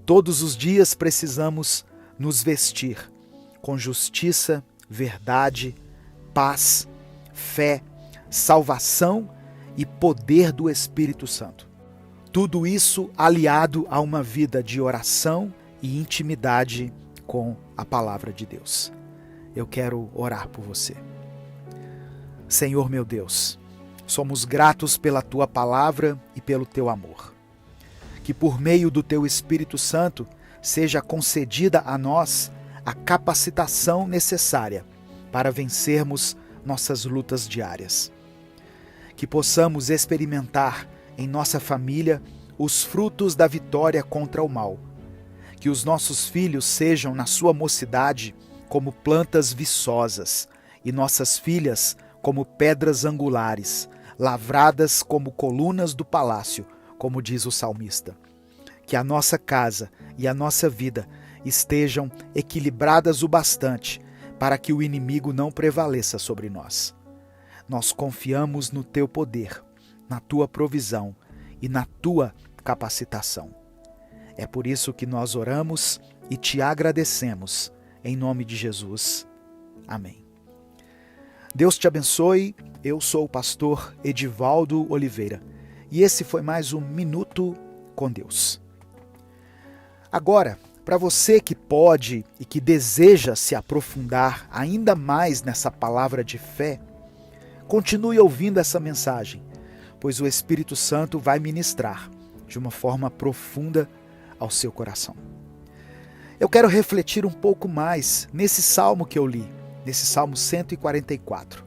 Todos os dias precisamos nos vestir com justiça, verdade, paz, fé, salvação e poder do Espírito Santo. Tudo isso aliado a uma vida de oração e intimidade com a palavra de Deus. Eu quero orar por você. Senhor meu Deus, somos gratos pela Tua palavra e pelo Teu amor. Que por meio do Teu Espírito Santo seja concedida a nós a capacitação necessária para vencermos nossas lutas diárias. Que possamos experimentar em nossa família os frutos da vitória contra o mal. Que os nossos filhos sejam, na sua mocidade, como plantas viçosas, e nossas filhas como pedras angulares, lavradas como colunas do palácio, como diz o salmista. Que a nossa casa e a nossa vida estejam equilibradas o bastante para que o inimigo não prevaleça sobre nós. Nós confiamos no Teu poder, na Tua provisão e na Tua capacitação. É por isso que nós oramos e Te agradecemos, em nome de Jesus. Amém. Deus te abençoe. Eu sou o pastor Edivaldo Oliveira e esse foi mais um Minuto com Deus. Agora, para você que pode e que deseja se aprofundar ainda mais nessa palavra de fé, continue ouvindo essa mensagem, pois o Espírito Santo vai ministrar de uma forma profunda ao seu coração. Eu quero refletir um pouco mais nesse salmo que eu li, nesse Salmo 144.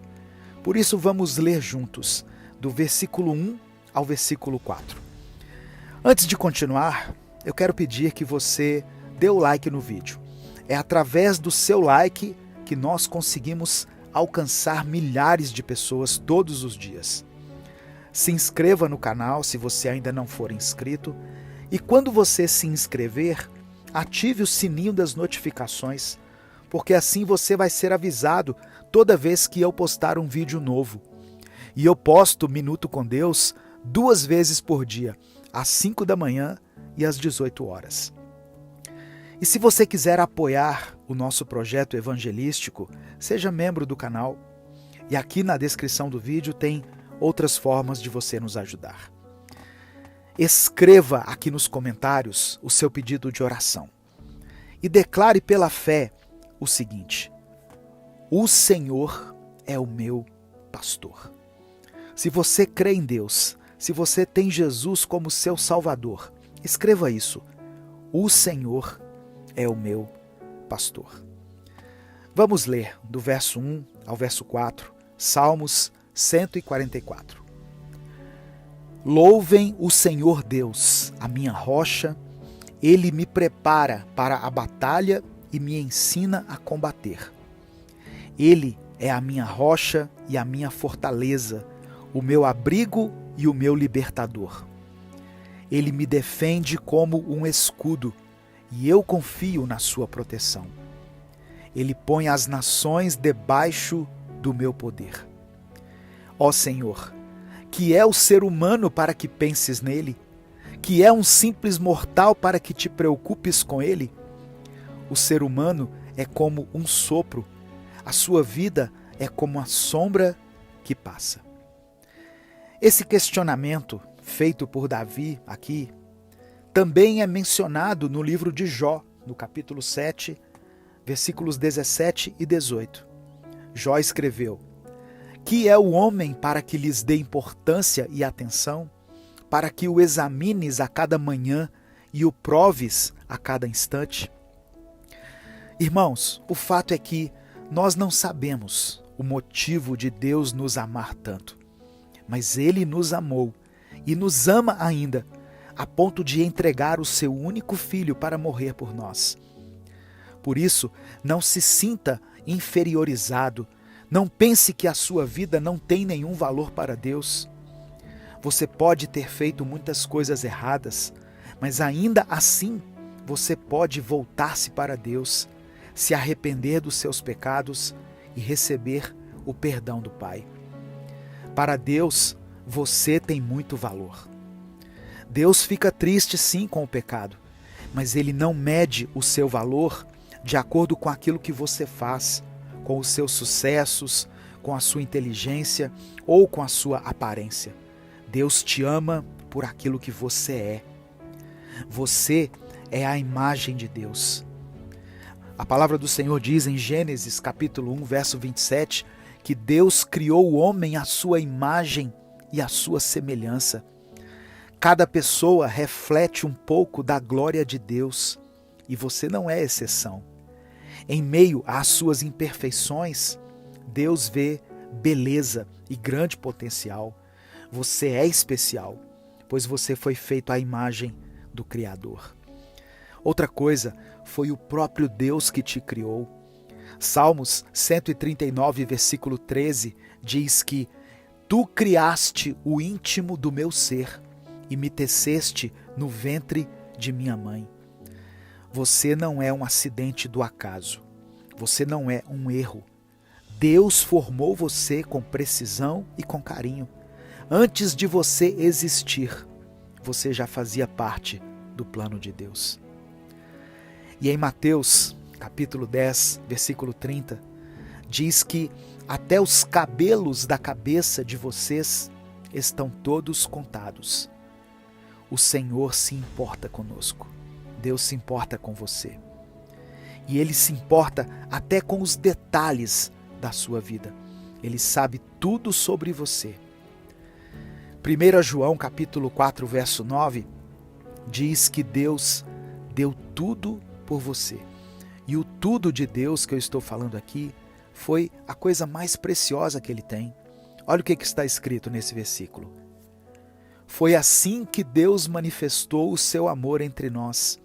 Por isso vamos ler juntos, do versículo 1 ao versículo 4. Antes de continuar, eu quero pedir que você dê o like no vídeo. É através do seu like que nós conseguimos alcançar milhares de pessoas todos os dias. Se inscreva no canal se você ainda não for inscrito e quando você se inscrever, ative o sininho das notificações, porque assim você vai ser avisado toda vez que eu postar um vídeo novo. E eu posto Minuto com Deus 2 vezes por dia, às 5 da manhã e às 18 horas. E se você quiser apoiar o nosso projeto evangelístico, seja membro do canal. E aqui na descrição do vídeo tem outras formas de você nos ajudar. Escreva aqui nos comentários o seu pedido de oração. E declare pela fé o seguinte: o Senhor é o meu pastor. Se você crê em Deus, se você tem Jesus como seu Salvador, escreva isso: o Senhor é o meu pastor. Vamos ler do verso 1 ao verso 4, Salmos 144. Louvem o Senhor Deus, a minha rocha. Ele me prepara para a batalha e me ensina a combater. Ele é a minha rocha e a minha fortaleza, o meu abrigo e o meu libertador. Ele me defende como um escudo, e eu confio na sua proteção. Ele põe as nações debaixo do meu poder. Ó Senhor, que é o ser humano para que penses nele? que é um simples mortal para que te preocupes com ele? O ser humano é como um sopro, a sua vida é como a sombra que passa. Esse questionamento feito por Davi aqui também é mencionado no livro de Jó, no capítulo 7, versículos 17 e 18. Jó escreveu: Que é o homem para que lhes dê importância e atenção, para que o examines a cada manhã e o proves a cada instante? Irmãos, o fato é que nós não sabemos o motivo de Deus nos amar tanto, mas Ele nos amou e nos ama ainda, a ponto de entregar o seu único filho para morrer por nós. Por isso, não se sinta inferiorizado, não pense que a sua vida não tem nenhum valor para Deus. Você pode ter feito muitas coisas erradas, mas ainda assim você pode voltar-se para Deus, se arrepender dos seus pecados e receber o perdão do Pai. Para Deus, você tem muito valor. Deus fica triste sim com o pecado, mas Ele não mede o seu valor de acordo com aquilo que você faz, com os seus sucessos, com a sua inteligência ou com a sua aparência. Deus te ama por aquilo que você é. Você é a imagem de Deus. A palavra do Senhor diz em Gênesis capítulo 1, verso 27, que Deus criou o homem à sua imagem e à sua semelhança. Cada pessoa reflete um pouco da glória de Deus e você não é exceção. Em meio às suas imperfeições, Deus vê beleza e grande potencial. Você é especial, pois você foi feito à imagem do Criador. Outra coisa, foi o próprio Deus que te criou. Salmos 139, versículo 13, diz que Tu criaste o íntimo do meu ser e me teceste no ventre de minha mãe. Você não é um acidente do acaso. Você não é um erro. Deus formou você com precisão e com carinho. Antes de você existir, você já fazia parte do plano de Deus. E em Mateus, capítulo 10, versículo 30, diz que até os cabelos da cabeça de vocês estão todos contados. O Senhor se importa conosco. Deus se importa com você. E Ele se importa até com os detalhes da sua vida. Ele sabe tudo sobre você. 1 João capítulo 4, verso 9, diz que Deus deu tudo por você. E o tudo de Deus que eu estou falando aqui foi a coisa mais preciosa que Ele tem. Olha o que está escrito nesse versículo. Foi assim que Deus manifestou o seu amor entre nós.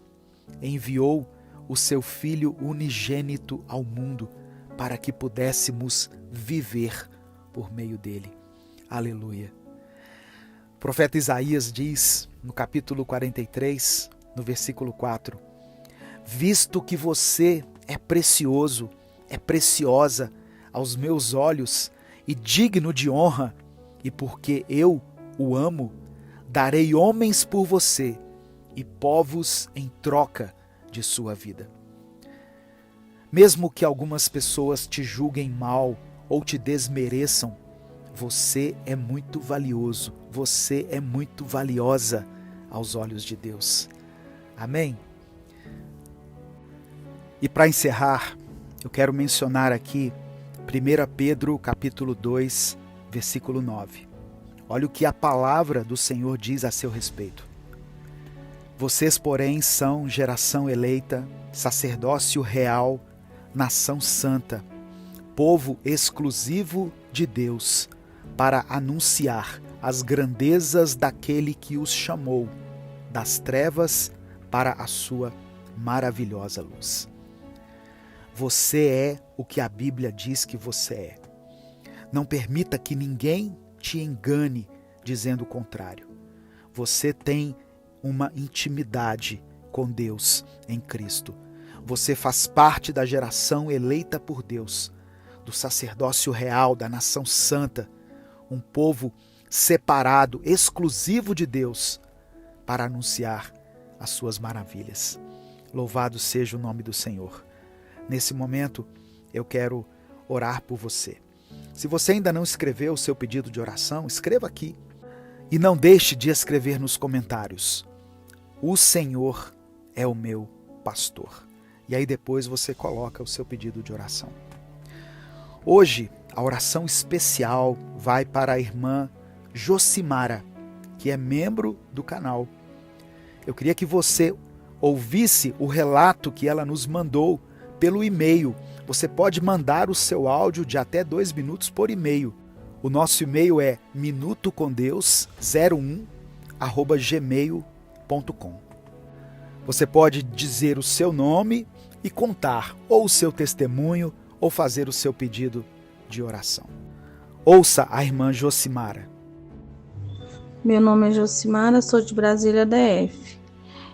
Enviou o seu Filho unigênito ao mundo para que pudéssemos viver por meio dele. Aleluia. O profeta Isaías diz no capítulo 43, no versículo 4, visto que você é precioso, é preciosa aos meus olhos e digno de honra, e porque eu o amo, darei homens por você e povos em troca de sua vida. Mesmo que algumas pessoas te julguem mal ou te desmereçam, você é muito valioso, você é muito valiosa aos olhos de Deus. Amém? E para encerrar, eu quero mencionar aqui 1 Pedro capítulo 2, versículo 9. Olha o que a palavra do Senhor diz a seu respeito. Vocês, porém, são geração eleita, sacerdócio real, nação santa, povo exclusivo de Deus, para anunciar as grandezas daquele que os chamou das trevas para a sua maravilhosa luz. Você é o que a Bíblia diz que você é. Não permita que ninguém te engane dizendo o contrário. Você tem uma intimidade com Deus em Cristo. Você faz parte da geração eleita por Deus, do sacerdócio real, da nação santa, um povo separado, exclusivo de Deus, para anunciar as suas maravilhas. Louvado seja o nome do Senhor. Nesse momento, eu quero orar por você. Se você ainda não escreveu o seu pedido de oração, escreva aqui. E não deixe de escrever nos comentários: o Senhor é o meu pastor. E aí depois você coloca o seu pedido de oração. Hoje, a oração especial vai para a irmã Josimara, que é membro do canal. Eu queria que você ouvisse o relato que ela nos mandou pelo e-mail. Você pode mandar o seu áudio de até 2 minutos por e-mail. O nosso e-mail é minutocondeus01@gmail.com. Você pode dizer o seu nome e contar ou o seu testemunho ou fazer o seu pedido de oração. Ouça a irmã Josimara. Meu nome é Josimara, sou de Brasília, DF.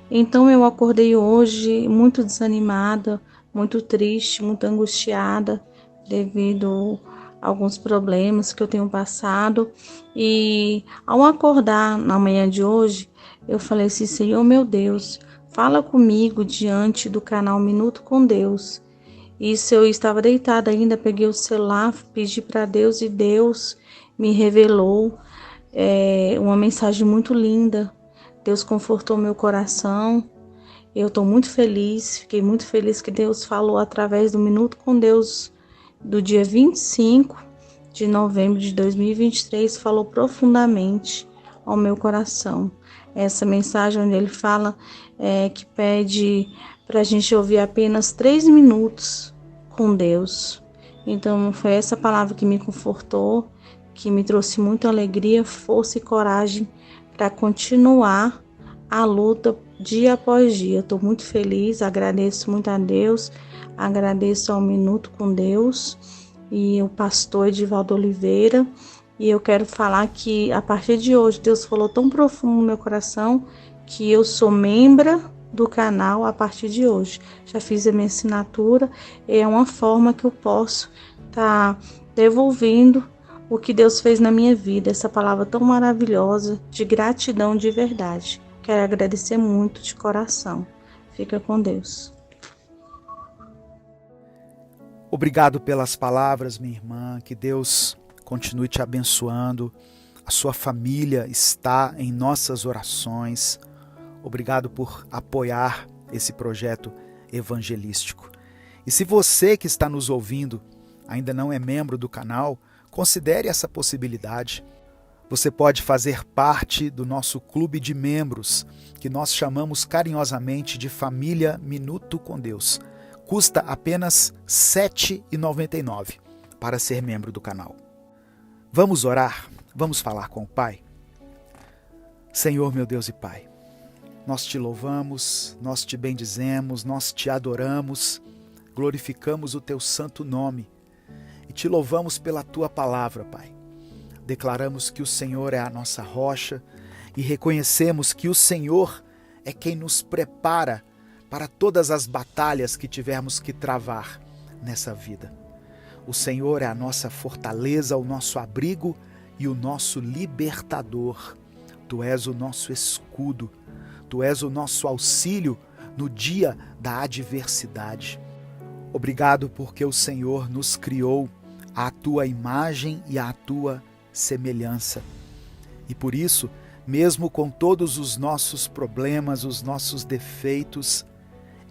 Então eu acordei hoje muito desanimada, muito triste, muito angustiada devido a alguns problemas que eu tenho passado. E ao acordar na manhã de hoje, eu falei assim: Senhor meu Deus, fala comigo diante do canal Minuto com Deus. Isso, eu estava deitada ainda, peguei o celular, pedi para Deus e Deus me revelou uma mensagem muito linda. Deus confortou meu coração. Eu estou muito feliz, fiquei muito feliz que Deus falou através do Minuto com Deus do dia 25 de novembro de 2023, falou profundamente ao meu coração. Essa mensagem onde ele fala que pede para a gente ouvir apenas 3 minutos com Deus. Então foi essa palavra que me confortou, que me trouxe muita alegria, força e coragem para continuar a luta dia após dia. Estou muito feliz, agradeço muito a Deus, agradeço ao Minuto com Deus e o pastor Edivaldo Oliveira. E eu quero falar que a partir de hoje Deus falou tão profundo no meu coração que eu sou membro do canal a partir de hoje. Já fiz a minha assinatura e é uma forma que eu posso estar devolvendo o que Deus fez na minha vida, essa palavra tão maravilhosa de gratidão de verdade. Quero agradecer muito de coração. Fica com Deus. Obrigado pelas palavras, minha irmã. Que Deus continue te abençoando. A sua família está em nossas orações. Obrigado por apoiar esse projeto evangelístico. E se você que está nos ouvindo ainda não é membro do canal, considere essa possibilidade. Você pode fazer parte do nosso clube de membros, que nós chamamos carinhosamente de Família Minuto com Deus. Custa apenas R$ 7,99 para ser membro do canal. Vamos orar? Vamos falar com o Pai? Senhor, meu Deus e Pai, nós te louvamos, nós te bendizemos, nós te adoramos, glorificamos o teu santo nome e te louvamos pela tua palavra, Pai. Declaramos que o Senhor é a nossa rocha e reconhecemos que o Senhor é quem nos prepara para todas as batalhas que tivermos que travar nessa vida. O Senhor é a nossa fortaleza, o nosso abrigo e o nosso libertador. Tu és o nosso escudo, Tu és o nosso auxílio no dia da adversidade. Obrigado porque o Senhor nos criou à Tua imagem e à Tua semelhança. E por isso, mesmo com todos os nossos problemas, os nossos defeitos,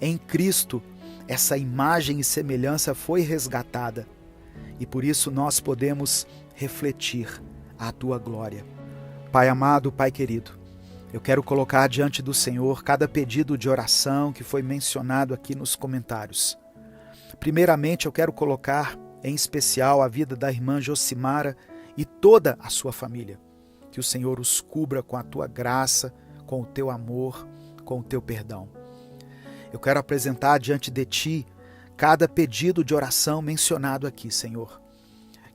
em Cristo, essa imagem e semelhança foi resgatada. E por isso nós podemos refletir a Tua glória. Pai amado, Pai querido, eu quero colocar diante do Senhor cada pedido de oração que foi mencionado aqui nos comentários. Primeiramente, eu quero colocar em especial a vida da irmã Josimara e toda a sua família. Que o Senhor os cubra com a Tua graça, com o Teu amor, com o Teu perdão. Eu quero apresentar diante de Ti cada pedido de oração mencionado aqui, Senhor.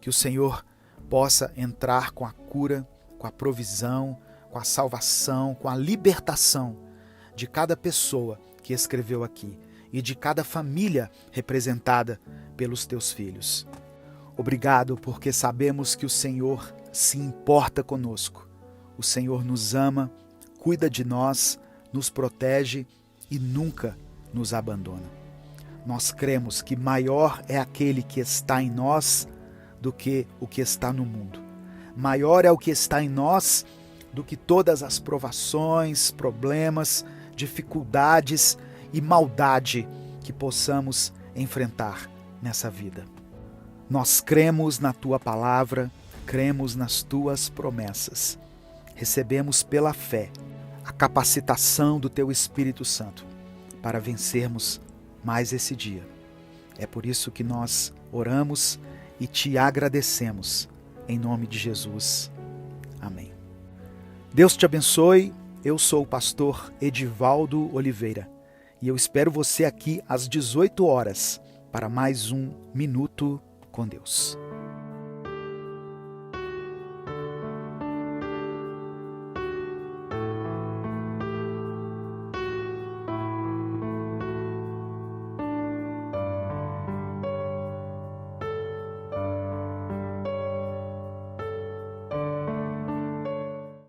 Que o Senhor possa entrar com a cura, com a provisão, com a salvação, com a libertação de cada pessoa que escreveu aqui e de cada família representada pelos Teus filhos. Obrigado porque sabemos que o Senhor se importa conosco. O Senhor nos ama, cuida de nós, nos protege e nunca nos abandona. Nós cremos que maior é aquele que está em nós do que o que está no mundo. Maior é o que está em nós do que todas as provações, problemas, dificuldades e maldade que possamos enfrentar nessa vida. Nós cremos na Tua palavra, cremos nas Tuas promessas. Recebemos pela fé a capacitação do Teu Espírito Santo para vencermos mais esse dia. É por isso que nós oramos e Te agradecemos, em nome de Jesus. Amém. Deus te abençoe. Eu sou o pastor Edivaldo Oliveira e eu espero você aqui às 18 horas para mais um Minuto com Deus.